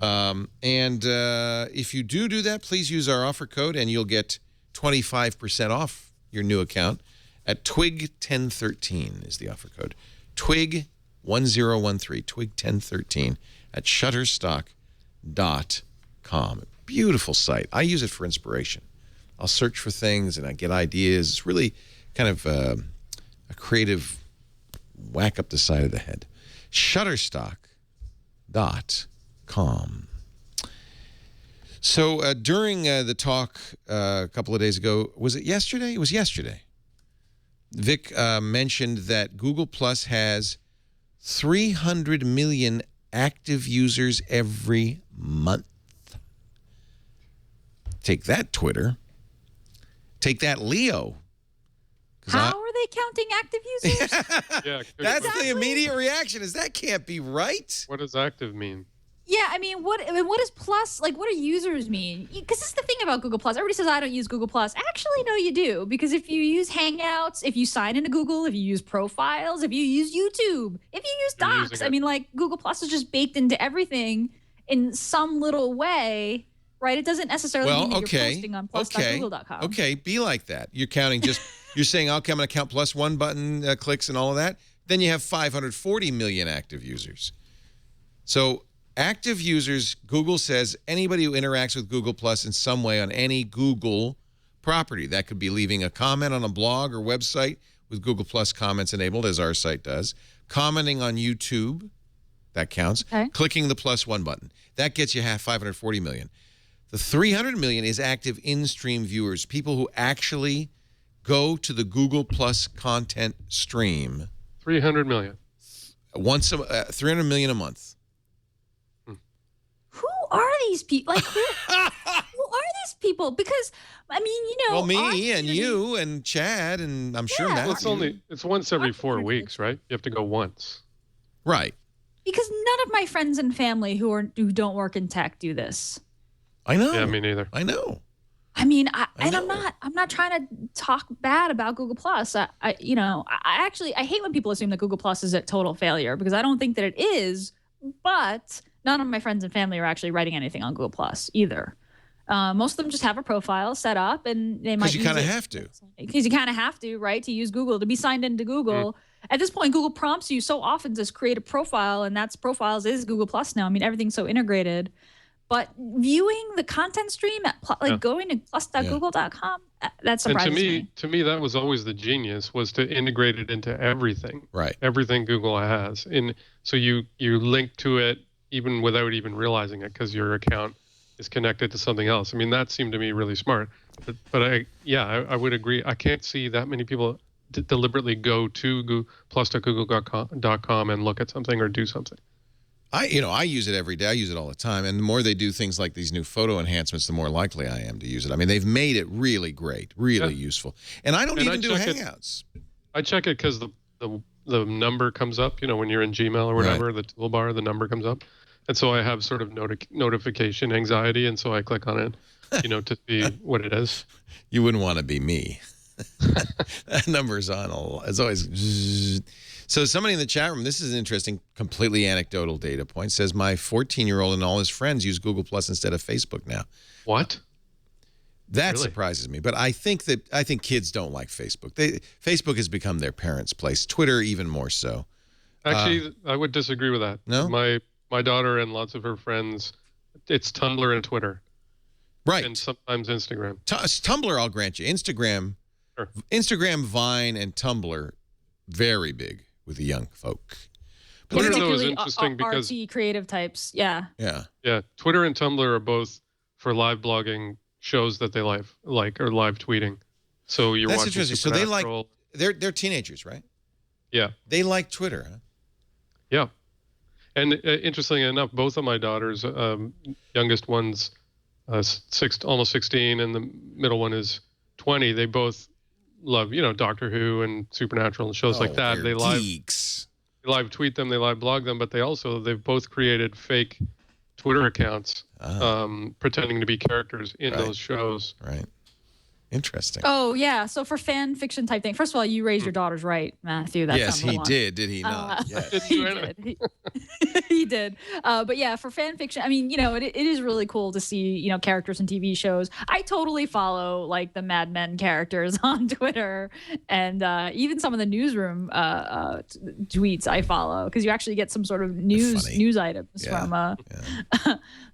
Speaker 1: If you do that, please use our offer code, and you'll get 25% off your new account at Twig1013 is the offer code. Twig1013, Twig1013 at Shutterstock.com. Beautiful site. I use it for inspiration. I'll search for things, and I get ideas. It's really kind of a creative whack up the side of the head. Shutterstock.com. So during the talk a couple of days ago, was it yesterday? It was yesterday. Vic mentioned that Google Plus has 300 million active users every month. Take that, Twitter. Take that, Leo.
Speaker 4: How are they counting active users?
Speaker 5: Yeah,
Speaker 1: that's the immediate reaction. Is that can't be right?
Speaker 5: What does active mean?
Speaker 4: Yeah, what is plus? Like, what do users mean? Because this is the thing about Google Plus. Everybody says I don't use Google Plus. Actually, no, you do. Because if you use Hangouts, if you sign into Google, if you use Profiles, if you use YouTube, if you use Docs, Google Plus is just baked into everything in some little way. Right? It doesn't necessarily mean that you're posting on plus.google.com.
Speaker 1: Okay, be like that. You're counting just, you're saying, okay, I'm going to count plus one button clicks and all of that. Then you have 540 million active users. So active users, Google says anybody who interacts with Google Plus in some way on any Google property. That could be leaving a comment on a blog or website with Google Plus comments enabled, as our site does. Commenting on YouTube, that counts.
Speaker 4: Okay.
Speaker 1: Clicking the plus one button. That gets you 540 million. The 300 million is active in-stream viewers, people who actually go to the Google Plus content stream.
Speaker 5: 300 million.
Speaker 1: 300 million a month.
Speaker 4: Who are these people? Like, who are these people? Because, I mean, you know.
Speaker 1: Well, me and you and Chad and I'm sure Matt.
Speaker 5: Well, it's once every 4 weeks, right? You have to go once.
Speaker 1: Right.
Speaker 4: Because none of my friends and family who don't work in tech do this.
Speaker 1: I know.
Speaker 5: Yeah, me neither.
Speaker 1: I know.
Speaker 4: I mean, I'm not trying to talk bad about Google Plus. I hate when people assume that Google Plus is a total failure because I don't think that it is. But none of my friends and family are actually writing anything on Google Plus either. Most of them just have a profile set up, and they might.
Speaker 1: Because you kind of have to.
Speaker 4: Because you kind of have to, right, to use Google, to be signed into Google. At this point, Google prompts you so often to create a profile, and that's profiles is Google Plus now. I mean, everything's so integrated. But viewing the content stream at going to plus.google.com, that surprises me.
Speaker 5: And to me, that was always the genius, was to integrate it into everything.
Speaker 1: Right.
Speaker 5: Everything Google has. And so you link to it even without even realizing it because your account is connected to something else. I mean, that seemed to me really smart. But I would agree. I can't see that many people deliberately go to plus.google.com and look at something or do something.
Speaker 1: I use it every day. I use it all the time. And the more they do things like these new photo enhancements, the more likely I am to use it. I mean, they've made it really great, really useful. And I don't even do Hangouts.
Speaker 5: I check it because the number comes up, when you're in Gmail or whatever, the toolbar, the number comes up. And so I have sort of notification anxiety. And so I click on it, to see what it is.
Speaker 1: You wouldn't want to be me. That number's on it's always. So somebody in the chat room, this is an interesting, completely anecdotal data point, says my 14-year-old and all his friends use Google Plus instead of Facebook now.
Speaker 5: What?
Speaker 1: That surprises me. But I think kids don't like Facebook. Facebook has become their parents' place. Twitter even more so.
Speaker 5: Actually, I would disagree with that.
Speaker 1: No?
Speaker 5: My daughter and lots of her friends, it's Tumblr and Twitter.
Speaker 1: Right.
Speaker 5: And sometimes Instagram.
Speaker 1: Tumblr, I'll grant you. Instagram,
Speaker 5: Sure.
Speaker 1: Instagram, Vine, and Tumblr, very big with the young folk.
Speaker 5: But Twitter, though, is interesting because
Speaker 4: artsy creative types, yeah.
Speaker 5: Twitter and Tumblr are both for live blogging shows that they like or live tweeting. So you're watching. That's interesting.
Speaker 1: So they like they're teenagers, right?
Speaker 5: Yeah.
Speaker 1: They like Twitter, huh?
Speaker 5: Yeah. And interestingly enough, both of my daughters, youngest one's almost 16, and the middle one is 20. They both love, Doctor Who and Supernatural and shows like that. They live tweet them, they live blog them, but they've both created fake Twitter accounts pretending to be characters in those shows.
Speaker 1: Right. Interesting.
Speaker 4: Oh, yeah. So for fan fiction type thing, first of all, you raised your daughters right, Matthew. That's
Speaker 1: yes, he did. Did he not?
Speaker 5: Yes.
Speaker 4: He did. He did. But yeah, for fan fiction, I mean, it is really cool to see, characters in TV shows. I totally follow like the Mad Men characters on Twitter, and even some of the newsroom tweets I follow, because you actually get some sort of news items from.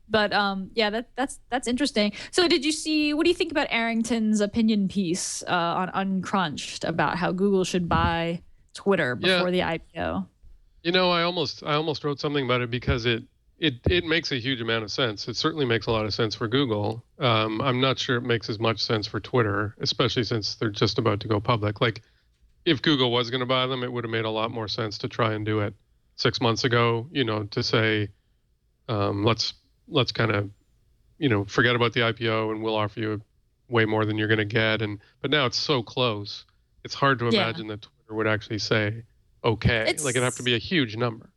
Speaker 4: But that's interesting. So did you see, what do you think about Arrington's opinion piece on Uncrunched about how Google should buy Twitter before the IPO?
Speaker 5: I almost wrote something about it because it makes a huge amount of sense. It certainly makes a lot of sense for Google. I'm not sure it makes as much sense for Twitter, especially since they're just about to go public. Like, if Google was going to buy them, it would have made a lot more sense to try and do it 6 months ago, to say, let's kind of, forget about the IPO and we'll offer you way more than you're going to get. But now it's so close. It's hard to imagine that Twitter would actually say, okay. It'd have to be a huge number.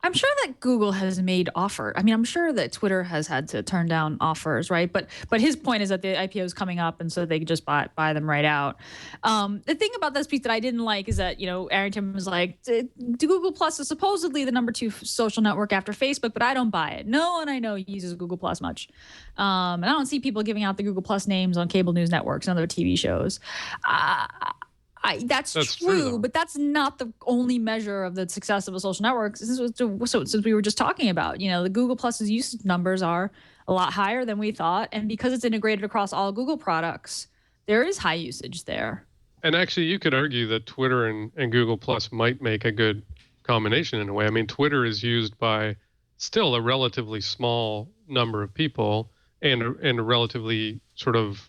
Speaker 4: I'm sure that Google has made offer. I mean, I'm sure that Twitter has had to turn down offers, right? But his point is that the IPO is coming up, and so they could just buy them right out. The thing about this piece that I didn't like is that, Arrington was like, Google Plus is supposedly the number 2 social network after Facebook, but I don't buy it. No one I know uses Google Plus much. And I don't see people giving out the Google Plus names on cable news networks and other TV shows. That's true, but that's not the only measure of the success of a social network. Since we were just talking about, the Google Plus's usage numbers are a lot higher than we thought, and because it's integrated across all Google products, there is high usage there.
Speaker 5: And actually, you could argue that Twitter and Google Plus might make a good combination in a way. I mean, Twitter is used by still a relatively small number of people, and a relatively sort of,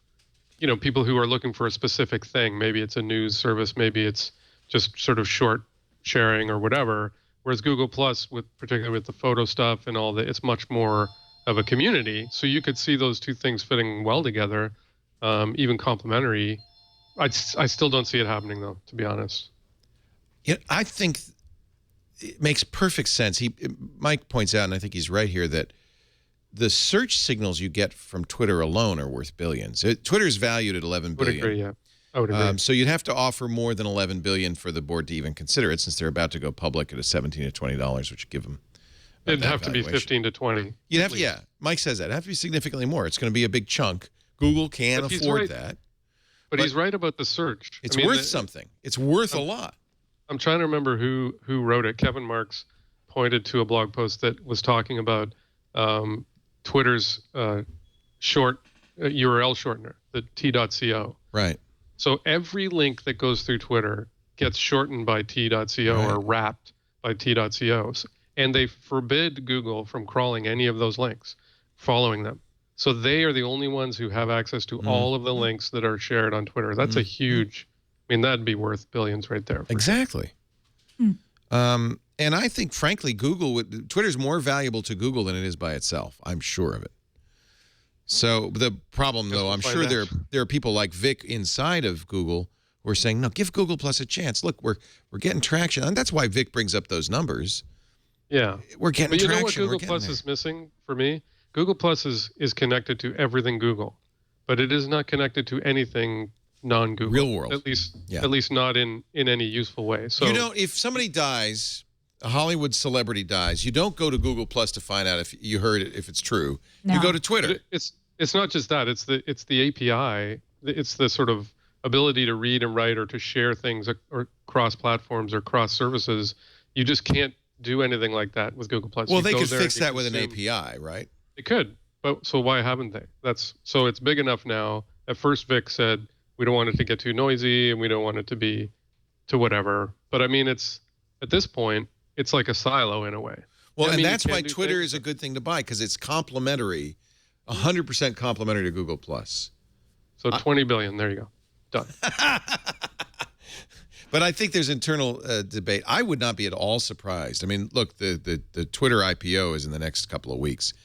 Speaker 5: people who are looking for a specific thing. Maybe it's a news service, maybe it's just sort of short sharing or whatever. Whereas Google Plus, particularly with the photo stuff and all that, it's much more of a community. So you could see those two things fitting well together, even complementary. I still don't see it happening, though, to be honest.
Speaker 1: Yeah, I think it makes perfect sense. Mike points out, and I think he's right here, that the search signals you get from Twitter alone are worth billions. Twitter's valued at $11 billion.
Speaker 5: Would agree, yeah. I would agree.
Speaker 1: So you'd have to offer more than $11 billion for the board to even consider it, since they're about to go public at a $17 to $20, which would give them.
Speaker 5: It'd have to be 15 to 20.
Speaker 1: You'd have, yeah. Mike says that. It'd have to be significantly more. It's going to be a big chunk. Google can't afford that.
Speaker 5: But he's right about the search.
Speaker 1: It's worth something. It's worth a lot.
Speaker 5: I'm trying to remember who wrote it. Kevin Marks pointed to a blog post that was talking about Twitter's short URL shortener, the t.co.
Speaker 1: Right.
Speaker 5: So every link that goes through Twitter gets shortened by t.co or wrapped by t.co. And they forbid Google from crawling any of those links, following them. So they are the only ones who have access to all of the links that are shared on Twitter. That's a huge, that'd be worth billions right there.
Speaker 1: Exactly. And I think, frankly, Twitter's more valuable to Google than it is by itself. I'm sure of it. So the problem, though, I'm sure there are people like Vic inside of Google who are saying, no, give Google Plus a chance. Look, we're getting traction. And that's why Vic brings up those numbers.
Speaker 5: Yeah.
Speaker 1: We're getting traction.
Speaker 5: But you know what Google Plus is missing for me? Google Plus is connected to everything Google, but it is not connected to anything non-Google.
Speaker 1: Real world.
Speaker 5: At least not in any useful way. So
Speaker 1: if somebody dies, a Hollywood celebrity dies, you don't go to Google Plus to find out if you heard it, if it's true. No. You go to Twitter.
Speaker 5: It's not just that. It's the API. It's the sort of ability to read and write or to share things or cross platforms or cross services. You just can't do anything like that with Google Plus.
Speaker 1: Well, they could fix that with an API, right?
Speaker 5: They could, but so why haven't they? So it's big enough now. At first, Vic said we don't want it to get too noisy and we don't want it to be to whatever. But it's at this point, it's like a silo in a way.
Speaker 1: Well, and that's why Twitter is a good thing to buy, because it's complementary, 100% complementary to Google Plus.
Speaker 5: So 20 billion. There you go. Done.
Speaker 1: But I think there's internal debate. I would not be at all surprised. I mean, look, the Twitter IPO is in the next couple of weeks.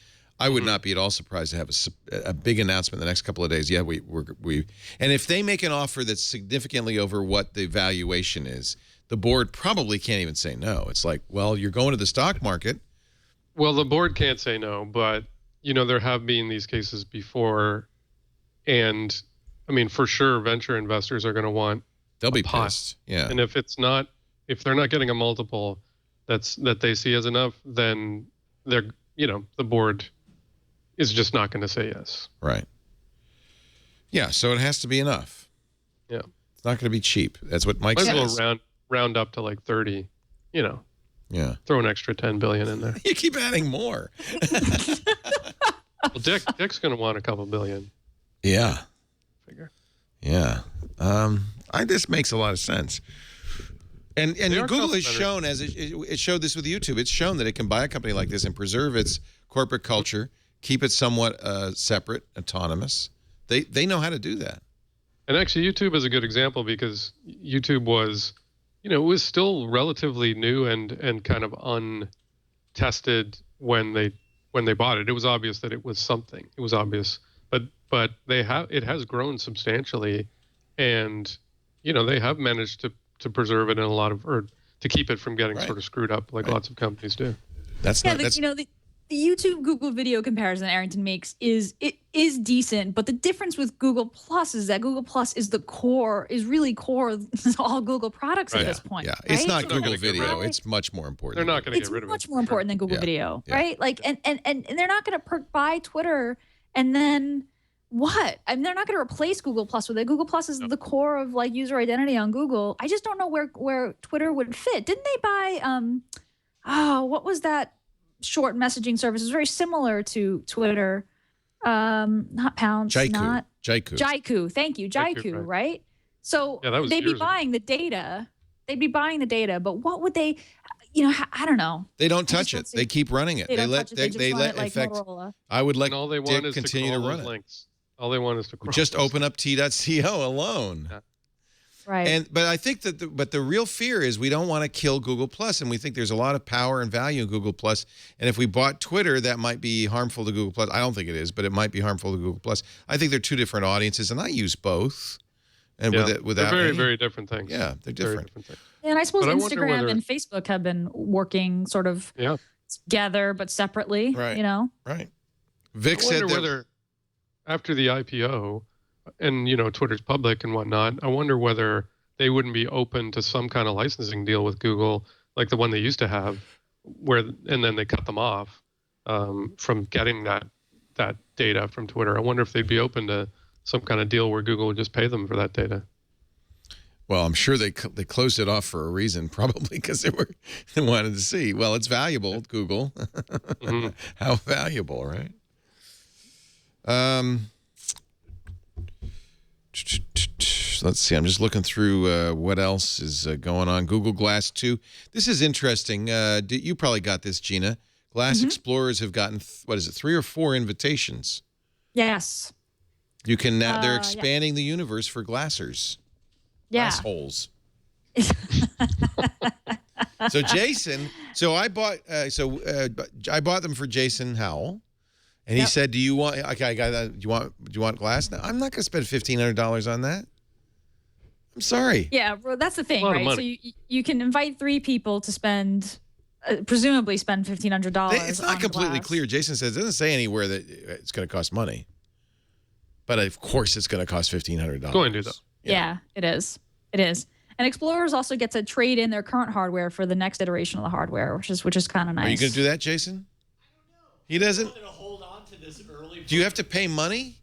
Speaker 1: I would not be at all surprised to have a big announcement in the next couple of days. Yeah, and if they make an offer that's significantly over what the valuation is, the board probably can't even say no. It's like, well, you're going to the stock market.
Speaker 5: Well, the board can't say no, but there have been these cases before, and for sure, venture investors are going to want.
Speaker 1: They'll be pissed. Yeah.
Speaker 5: And if they're not getting a multiple that they see as enough, then the board is just not going to say yes.
Speaker 1: Right. Yeah, so it has to be enough.
Speaker 5: Yeah.
Speaker 1: It's not going to be cheap. That's what Mike says.
Speaker 5: Might as well round up to like 30, Yeah. Throw an extra 10 billion in there.
Speaker 1: You keep adding more.
Speaker 5: Well, Dick's going to want a couple billion.
Speaker 1: Yeah.
Speaker 5: Figure.
Speaker 1: Yeah. This makes a lot of sense. And Google has shown, as it showed this with YouTube, it's shown that it can buy a company like this and preserve its corporate culture, keep it somewhat separate, autonomous. They know how to do that.
Speaker 5: And actually, YouTube is a good example because YouTube was, it was still relatively new and kind of untested when they bought it. It was obvious that it was something. It was obvious, but it has grown substantially, and they have managed to preserve it in or to keep it from getting sort of screwed up like lots of companies do.
Speaker 4: The YouTube Google video comparison Arrington makes is decent, but the difference with Google Plus is that Google Plus is really core to all Google products at this point.
Speaker 1: Yeah,
Speaker 4: right?
Speaker 1: It's not Google Video. It's much more important.
Speaker 5: They're not going to get rid of it.
Speaker 4: It's much more important than Google Video, right? Like, and they're not going to buy Twitter and then what? I mean, they're not going to replace Google Plus with it. Google Plus is the core of like user identity on Google. I just don't know where Twitter would fit. Didn't they buy what was that short messaging service? It's very similar to Twitter. Not Pounce, not Jaiku. Thank you, Jaiku, right? So they'd be buying the data. But what would they? I don't know.
Speaker 1: They don't touch it. They keep running it.
Speaker 4: They
Speaker 1: let
Speaker 4: touch it. They let
Speaker 1: in
Speaker 4: like
Speaker 1: fact,
Speaker 4: Motorola.
Speaker 1: I would like
Speaker 5: And all they want
Speaker 1: Dick
Speaker 5: is
Speaker 1: continue to run it.
Speaker 5: links. All they want is to crawl.
Speaker 1: Just open up t.co alone.
Speaker 5: Yeah.
Speaker 4: Right.
Speaker 1: But I think that the real fear is we don't want to kill Google Plus, and we think there's a lot of power and value in Google Plus. And if we bought Twitter, that might be harmful to Google Plus. I don't think it is, but it might be harmful to Google Plus. I think they're two different audiences, and I use both. And without
Speaker 5: they're very different things.
Speaker 1: Yeah, they're different.
Speaker 4: And I suppose
Speaker 5: But I wonder
Speaker 4: Instagram
Speaker 5: whether-
Speaker 4: and Facebook have been working sort of together but separately.
Speaker 1: Right. Right. Vic
Speaker 5: I
Speaker 1: said
Speaker 5: wonder whether after the IPO, and Twitter's public and whatnot, I wonder whether they wouldn't be open to some kind of licensing deal with Google, like the one they used to have, and then they cut them off from getting that data from Twitter. I wonder if they'd be open to some kind of deal where Google would just pay them for that data.
Speaker 1: Well, I'm sure they closed it off for a reason, probably because they wanted to see. Well, it's valuable, Google.
Speaker 5: Mm-hmm.
Speaker 1: How valuable, right? Let's see. I'm just looking through what else is going on. Google Glass 2. This is interesting. You probably got this, Gina. Glass Explorers have gotten, 3 or 4 invitations.
Speaker 4: Yes.
Speaker 1: You can now, they're expanding the universe for glassers.
Speaker 4: Yeah.
Speaker 1: Glass holes. So Jason, I bought them for Jason Howell. And he said, "Do you want? Okay, I got that. Do you want glass? No, I'm not going to spend $1,500 on that. I'm sorry."
Speaker 4: Yeah, well, that's the thing,
Speaker 5: A lot of
Speaker 4: right?
Speaker 5: money.
Speaker 4: So you can invite 3 people to spend, presumably spend $1,500.
Speaker 1: It's not
Speaker 4: on
Speaker 1: completely
Speaker 4: glass.
Speaker 1: clear. Jason says it doesn't say anywhere that it's going to cost money, but of course it's going to cost $1,500.
Speaker 5: Going to though.
Speaker 4: Yeah, it is. It is. And Explorers also get to trade in their current hardware for the next iteration of the hardware, which is kind of nice.
Speaker 1: Are you going to do that, Jason? He doesn't. Do you have to pay money?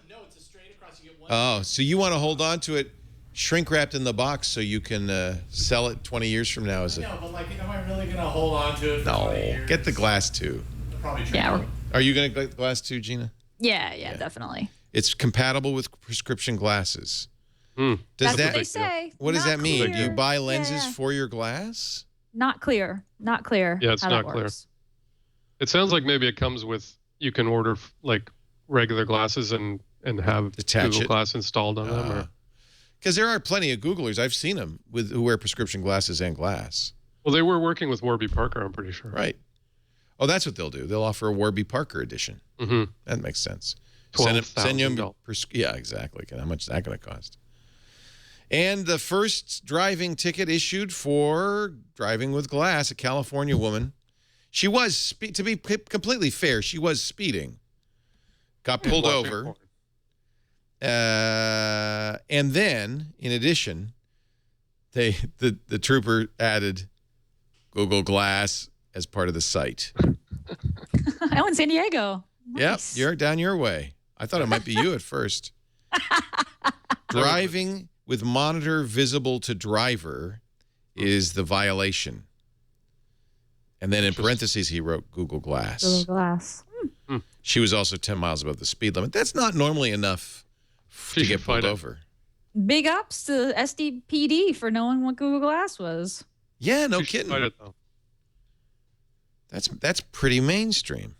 Speaker 10: No, it's a straight across. You get one.
Speaker 1: Oh, so you want to hold on to it, shrink wrapped in the box, so you can sell it 20 years from now as a.
Speaker 10: No, but like, am I really gonna hold on to it? For 20 years?
Speaker 1: Get the Glass 2.
Speaker 10: Probably true.
Speaker 4: Yeah.
Speaker 1: Are you going to get the Glass 2, Gina?
Speaker 4: Yeah, definitely.
Speaker 1: It's compatible with prescription glasses.
Speaker 5: Hmm.
Speaker 4: That's what they say.
Speaker 1: What does
Speaker 4: Not
Speaker 1: that mean? Do you
Speaker 4: clear.
Speaker 1: buy lenses
Speaker 4: Yeah.
Speaker 1: for your glass?
Speaker 4: Not clear. Not clear.
Speaker 5: Yeah, it's
Speaker 4: how
Speaker 5: not
Speaker 4: that
Speaker 5: clear.
Speaker 4: works.
Speaker 5: It sounds like maybe it comes with, you can order like regular glasses and have
Speaker 1: Attach
Speaker 5: Google
Speaker 1: it.
Speaker 5: Glass installed on them. Or,
Speaker 1: Because there are plenty of Googlers. I've seen them who wear prescription glasses and glass.
Speaker 5: well, they were working with Warby Parker, I'm pretty sure.
Speaker 1: Right. Oh, that's what they'll do. They'll offer a Warby Parker edition.
Speaker 5: Mm-hmm.
Speaker 1: That makes sense.
Speaker 5: $12,000.
Speaker 1: Yeah, exactly. How much is that going to cost? And the first driving ticket issued for driving with glass, a California woman. She was, to be completely fair, she was speeding. Got pulled over. And then, in addition, the trooper added Google Glass as part of the site.
Speaker 4: Oh, in San Diego. Nice.
Speaker 1: Yep, you're down your way. I thought it might be you at first. Driving with monitor visible to driver is the violation. And then in parentheses, he wrote Google Glass.
Speaker 4: Google Glass.
Speaker 1: She was also 10 miles above the speed limit. That's not normally enough to get pulled over.
Speaker 4: Big ups to SDPD for knowing what Google Glass was.
Speaker 1: Yeah, no
Speaker 5: You should
Speaker 1: kidding.
Speaker 5: fight it, though.
Speaker 1: That's pretty mainstream.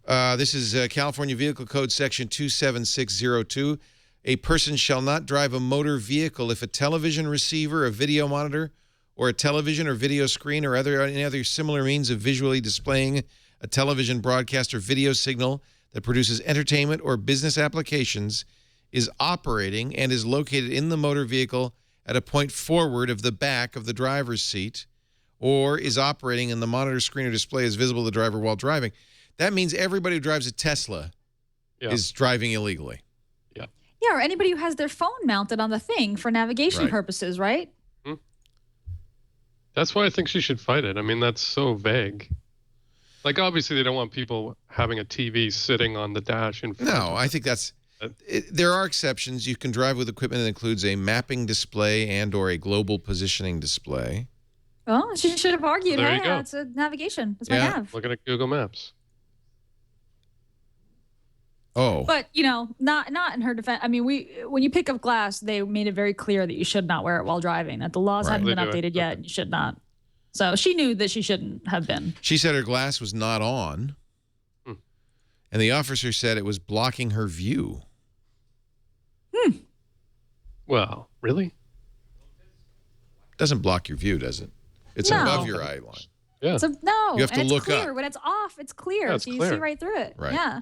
Speaker 1: This is California Vehicle Code Section 27602. A person shall not drive a motor vehicle if a television receiver, a video monitor, or a television or video screen or any other similar means of visually displaying a television broadcast or video signal that produces entertainment or business applications is operating and is located in the motor vehicle at a point forward of the back of the driver's seat, or is operating and the monitor screen or display is visible to the driver while driving. That means everybody who drives a Tesla is driving illegally.
Speaker 4: Yeah, or anybody who has their phone mounted on the thing for navigation purposes, right?
Speaker 5: That's why I think she should fight it. I mean, that's so vague. Like, obviously, they don't want people having a TV sitting on the dash in front.
Speaker 1: No, I think that's... there are exceptions. You can drive with equipment that includes a mapping display and or a global positioning display.
Speaker 4: Well, she should have argued,
Speaker 5: There you
Speaker 4: hey,
Speaker 5: go.
Speaker 4: it's a navigation. It's my nav.
Speaker 5: Looking at Google Maps.
Speaker 1: Oh.
Speaker 4: But, not in her defense. I mean, when you pick up glass, they made it very clear that you should not wear it while driving, that the laws
Speaker 1: Right.
Speaker 4: hadn't been
Speaker 5: They do it.
Speaker 4: updated yet. You should not. So she knew that she shouldn't have been.
Speaker 1: She said her glass was not on, and the officer said it was blocking her view.
Speaker 5: Well, really?
Speaker 1: Doesn't block your view, does it? It's
Speaker 4: No.
Speaker 1: above your eye line.
Speaker 5: Yeah.
Speaker 4: So no,
Speaker 1: You have to
Speaker 4: and
Speaker 1: look
Speaker 4: it's clear.
Speaker 1: up.
Speaker 4: When it's off, it's clear.
Speaker 5: Yeah, it's
Speaker 4: so you
Speaker 5: clear.
Speaker 4: see right through it.
Speaker 1: Right.
Speaker 4: Yeah.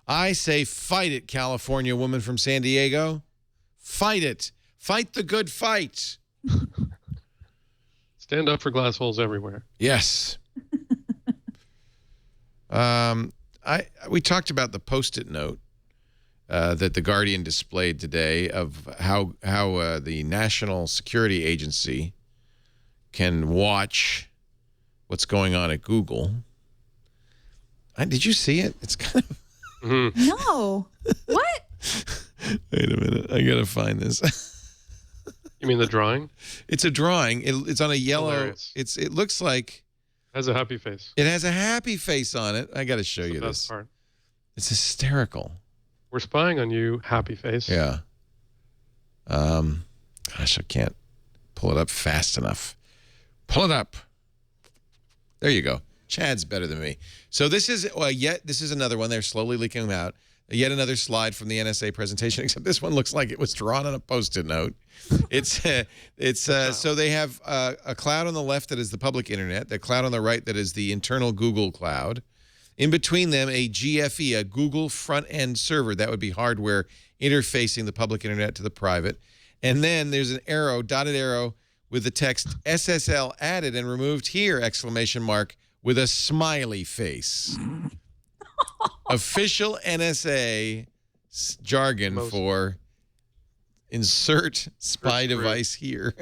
Speaker 1: I say fight it, California woman from San Diego. Fight it. Fight the good fight.
Speaker 5: Stand up for glass holes everywhere.
Speaker 1: Yes. We talked about the Post-it note that the Guardian displayed today of how the National Security Agency can watch what's going on at Google. Did you see it? It's kind of...
Speaker 4: No. What?
Speaker 1: Wait a minute. I got to find this.
Speaker 5: You mean the drawing?
Speaker 1: It's a drawing. It's on a yellow...
Speaker 5: Hilarious.
Speaker 1: It looks like...
Speaker 5: Has a happy face.
Speaker 1: It has a happy face on it. I got to show
Speaker 5: That's
Speaker 1: you
Speaker 5: the best
Speaker 1: this.
Speaker 5: part.
Speaker 1: It's hysterical.
Speaker 5: We're spying on you, happy face.
Speaker 1: Yeah. Gosh, I can't pull it up fast enough. Pull it up. There you go. Chad's better than me. So this is this is another one. They're slowly leaking them out. Yet another slide from the NSA presentation, except this one looks like it was drawn on a Post-it note. So they have a cloud on the left that is the public internet, the cloud on the right that is the internal Google cloud. In between them, a GFE, a Google front-end server. That would be hardware interfacing the public internet to the private. And then there's an arrow, dotted arrow, with the text SSL added and removed here, exclamation mark, with a smiley face. Official NSA jargon for insert spy device here.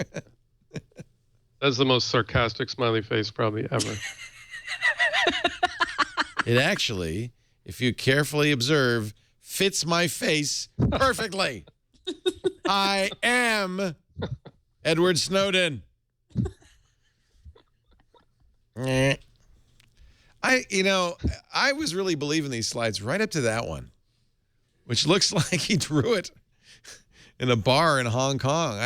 Speaker 5: That's the most sarcastic smiley face probably ever.
Speaker 1: It actually, if you carefully observe, fits my face perfectly. I am Edward Snowden. I was really believing these slides right up to that one, which looks like he drew it in a bar in Hong Kong.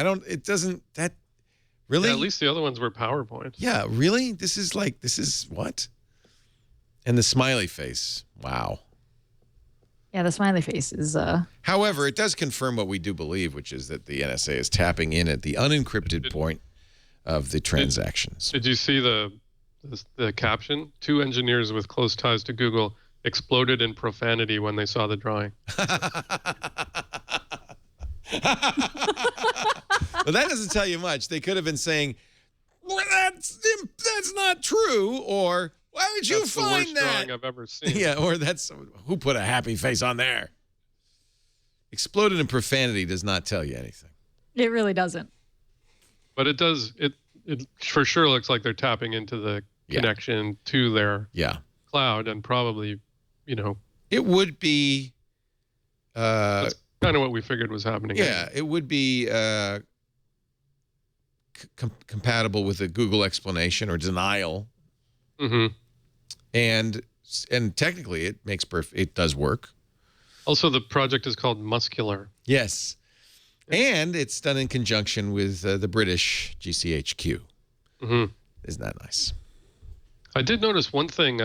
Speaker 1: Really?
Speaker 5: Yeah, at least the other ones were PowerPoint.
Speaker 1: Yeah, really? This is what? And the smiley face. Wow.
Speaker 4: Yeah, the smiley face is...
Speaker 1: However, it does confirm what we do believe, which is that the NSA is tapping in at the unencrypted point of the transactions.
Speaker 5: Did you see the caption? 2 engineers with close ties to Google exploded in profanity when they saw the drawing.
Speaker 1: Well, that doesn't tell you much. They could have been saying, well, that's not true, or why would you
Speaker 5: That's the
Speaker 1: find
Speaker 5: worst
Speaker 1: that?
Speaker 5: drawing I've ever seen.
Speaker 1: Yeah, or who put a happy face on there? Exploded in profanity does not tell you anything.
Speaker 4: It really doesn't.
Speaker 5: But it does. It for sure looks like they're tapping into the connection to their cloud, and probably,
Speaker 1: it would be.
Speaker 5: That's kind of what we figured was happening.
Speaker 1: Yeah, it would be compatible with a Google explanation or denial.
Speaker 5: Mm-hmm.
Speaker 1: And technically, it does work.
Speaker 5: Also, the project is called Muscular.
Speaker 1: Yes. And it's done in conjunction with the British GCHQ.
Speaker 5: Mm-hmm.
Speaker 1: Isn't that nice?
Speaker 5: I did notice one thing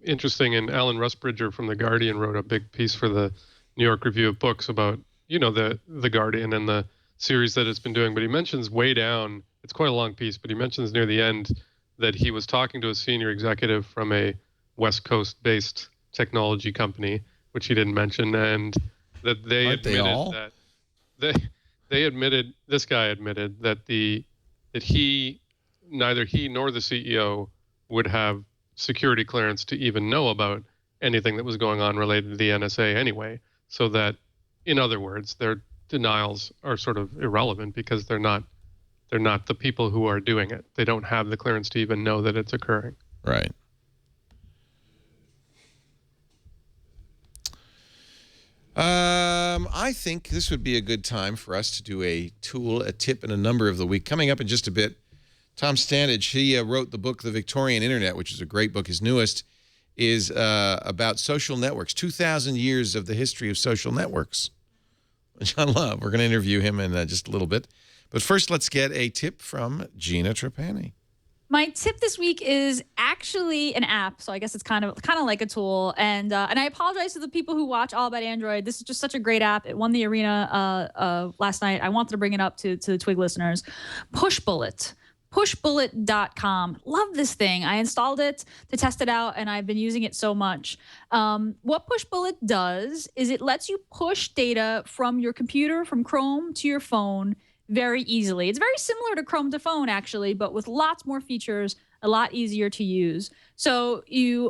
Speaker 5: interesting, and Alan Rusbridger from The Guardian wrote a big piece for the New York Review of Books about, the Guardian and the series that it's been doing. But he mentions way down, it's quite a long piece, but he mentions near the end that he was talking to a senior executive from a West Coast-based technology company, which he didn't mention, and that they admitted that they admitted, this guy admitted that neither he nor the CEO would have security clearance to even know about anything that was going on related to the NSA anyway. So that, in other words, their denials are sort of irrelevant because they're not the people who are doing it. They don't have the clearance to even know that it's occurring.
Speaker 1: Right. I think this would be a good time for us to do a tool, a tip, and a number of the week. Coming up in just a bit, Tom Standage, he wrote the book, The Victorian Internet, which is a great book. His newest is about social networks, 2,000 years of the history of social networks. John Love, we're going to interview him in just a little bit. But first, let's get a tip from Gina Trapani.
Speaker 4: My tip this week is actually an app, so I guess it's kind of like a tool. And I apologize to the people who watch All About Android. This is just such a great app. It won the arena last night. I wanted to bring it up to the Twig listeners. Pushbullet. Pushbullet.com. Love this thing. I installed it to test it out, and I've been using it so much. What Pushbullet does is it lets you push data from your computer, from Chrome to your phone very easily. It's very similar to Chrome to phone, actually, but with lots more features, a lot easier to use. So you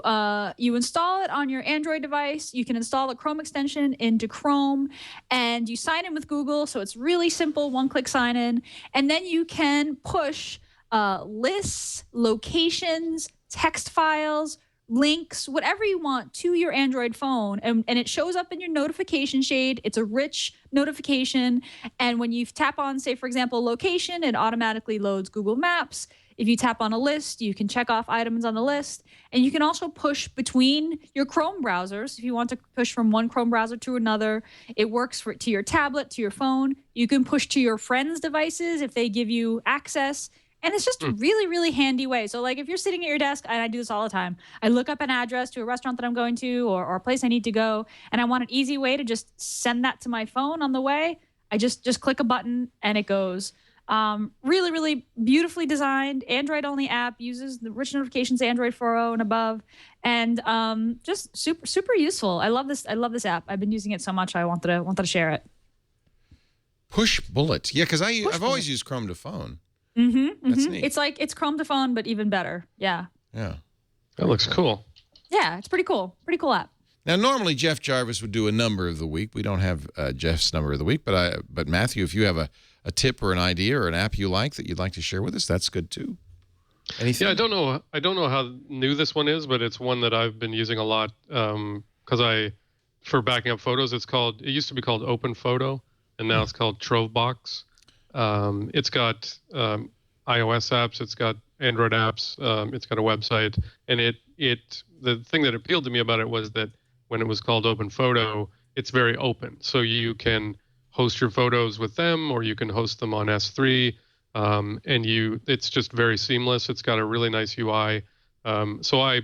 Speaker 4: install it on your Android device. You can install a Chrome extension into Chrome, and you sign in with Google. So it's really simple, one-click sign in. And then you can push lists, locations, text files, links, whatever you want to your Android phone. And it shows up in your notification shade. It's a rich notification. And when you tap on, say, for example, location, it automatically loads Google Maps. If you tap on a list, you can check off items on the list. And you can also push between your Chrome browsers. If you want to push from one Chrome browser to another, it works to your tablet, to your phone. You can push to your friends' devices if they give you access. And it's just a really, really handy way. So, like, if you're sitting at your desk, and I do this all the time, I look up an address to a restaurant that I'm going to or a place I need to go, and I want an easy way to just send that to my phone on the way, I just click a button, and it goes. Really, really beautifully designed, Android-only app, uses the rich notifications, Android 4.0 and above, and just super, super useful. I love this app. I've been using it so much, I wanted to share it.
Speaker 1: Pushbullet. Yeah, because I've always used Chrome to phone.
Speaker 4: That's
Speaker 1: neat.
Speaker 4: It's Chrome to phone, but even better. Yeah.
Speaker 1: Yeah.
Speaker 5: That looks cool.
Speaker 4: Yeah, it's pretty cool. Pretty cool app.
Speaker 1: Now, normally Jeff Jarvis would do a number of the week. We don't have Jeff's number of the week, but Matthew, if you have a tip or an idea or an app you like that you'd like to share with us, that's good too. Anything?
Speaker 5: Yeah, I don't know how new this one is, but it's one that I've been using a lot because for backing up photos, it used to be called Open Photo, and now it's called Trovebox. It's got iOS apps, it's got Android apps, it's got a website, and the thing that appealed to me about it was that when it was called Open Photo, it's very open. So you can host your photos with them, or you can host them on S3, and it's just very seamless. It's got a really nice UI. So I,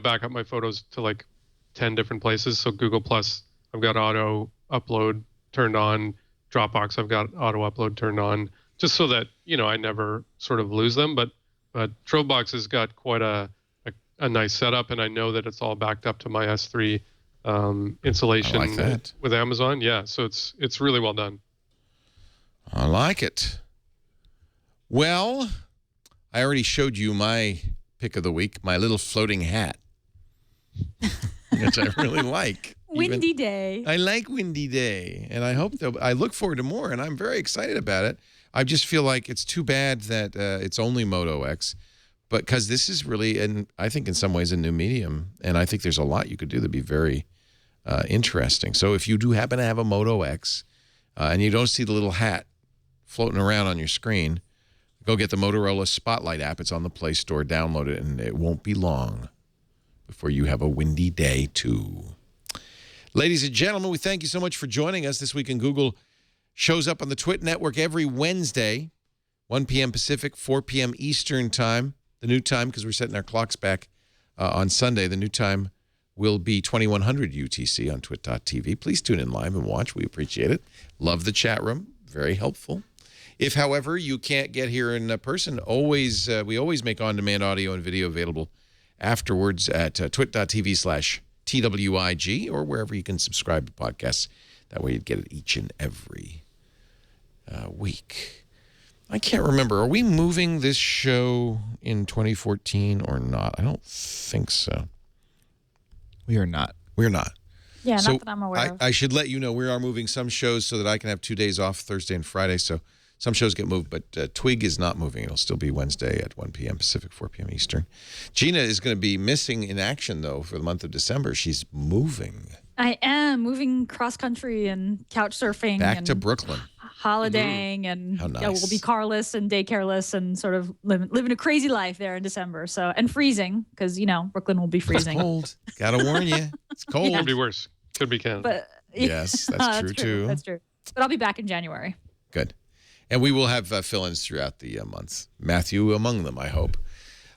Speaker 5: back up my photos to like 10 different places. So Google Plus, I've got auto upload turned on. Dropbox, I've got auto upload turned on, just so that I never sort of lose them. But Trovebox has got quite a nice setup, and I know that it's all backed up to my S3 installation with Amazon. Yeah, so it's really well done.
Speaker 1: I like it. Well, I already showed you my pick of the week, my little floating hat, which I really like.
Speaker 4: Windy day.
Speaker 1: I like windy day, and I look forward to more, and I'm very excited about it. I just feel like it's too bad that it's only Moto X, but because this is really, and I think in some ways, a new medium, and I think there's a lot you could do that'd be very interesting. So if you do happen to have a Moto X, and you don't see the little hat floating around on your screen, go get the Motorola Spotlight app. It's on the Play Store. Download it, and it won't be long before you have a windy day too. Ladies and gentlemen, we thank you so much for joining us. This Week in Google shows up on the Twit Network every Wednesday, 1 p.m. Pacific, 4 p.m. Eastern Time. The new time, because we're setting our clocks back on Sunday, the new time will be 2100 UTC on twit.tv. Please tune in live and watch. We appreciate it. Love the chat room. Very helpful. If, however, you can't get here in person, we always make on-demand audio and video available afterwards at twit.tv/TWIG or wherever you can subscribe to podcasts. That way you'd get it each and every week. I can't remember. Are we moving this show in 2014 or not? I don't think so.
Speaker 2: We are not.
Speaker 1: We're not.
Speaker 4: Yeah,
Speaker 1: so
Speaker 4: not that I'm aware of.
Speaker 1: I should let you know we are moving some shows so that I can have 2 days off, Thursday and Friday. So some shows get moved, but Twig is not moving. It'll still be Wednesday at 1 p.m. Pacific, 4 p.m. Eastern. Gina is going to be missing in action, though, for the month of December. She's moving.
Speaker 4: I am moving cross-country and couch surfing.
Speaker 1: Back to Brooklyn.
Speaker 4: Holidaying and we'll be carless and daycareless and sort of living a crazy life there in December. So and freezing because Brooklyn will be freezing.
Speaker 1: It's cold. Gotta warn you, it's cold.
Speaker 5: Could be worse. Could be Canada.
Speaker 4: But
Speaker 1: yes, that's true too.
Speaker 4: That's true. But I'll be back in January.
Speaker 1: Good, and we will have fill-ins throughout the month. Matthew among them, I hope.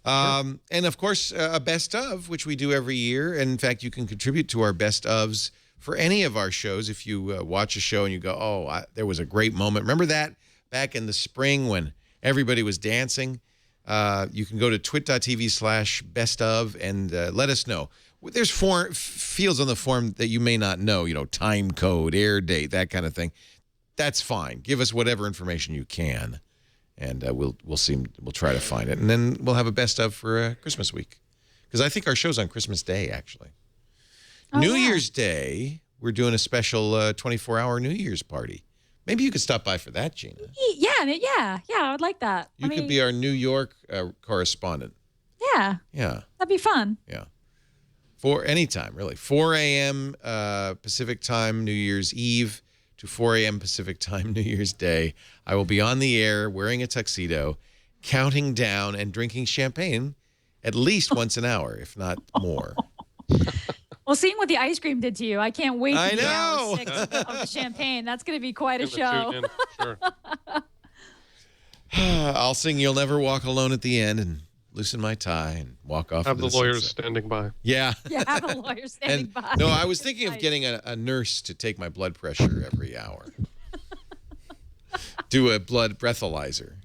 Speaker 1: And, of course, a best of, which we do every year. And, in fact, you can contribute to our best ofs for any of our shows. If you watch a show and you go, oh, there was a great moment. Remember that back in the spring when everybody was dancing? You can go to twit.tv/bestof and let us know. There's fields on the form that you may not know, time code, air date, that kind of thing. That's fine. Give us whatever information you can, and we'll try to find it. And then we'll have a best of for Christmas week, because I think our show's on Christmas Day, actually. New Year's Day, we're doing a special 24-hour New Year's party. Maybe you could stop by for that, Gina.
Speaker 4: Yeah, I would like that.
Speaker 1: You could be our New York correspondent.
Speaker 4: Yeah.
Speaker 1: Yeah.
Speaker 4: That'd be fun.
Speaker 1: Yeah. For any time, really. 4 a.m. Pacific time, New Year's Eve, to 4 a.m. Pacific time, New Year's Day. I will be on the air wearing a tuxedo, counting down and drinking champagne at least once an hour, if not more.
Speaker 4: Well, seeing what the ice cream did to you, I can't wait to
Speaker 1: know.
Speaker 4: hour 6 of the champagne. That's going to be quite a show.
Speaker 5: Sure.
Speaker 1: I'll sing You'll Never Walk Alone at the end and loosen my tie and walk off.
Speaker 5: Have the lawyers standing by.
Speaker 1: Yeah.
Speaker 4: Yeah, have the lawyers standing by.
Speaker 1: No, I was thinking of getting a nurse to take my blood pressure every hour. Do a blood breathalyzer.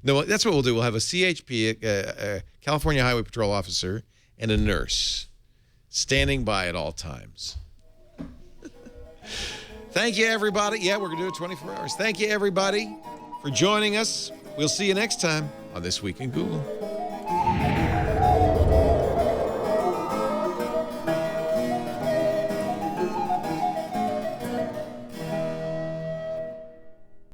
Speaker 1: No, that's what we'll do. We'll have a CHP, a California Highway Patrol officer, and a nurse standing by at all times. Thank you, everybody. Yeah, we're going to do it 24 hours. Thank you, everybody, for joining us. We'll see you next time on This Week in Google.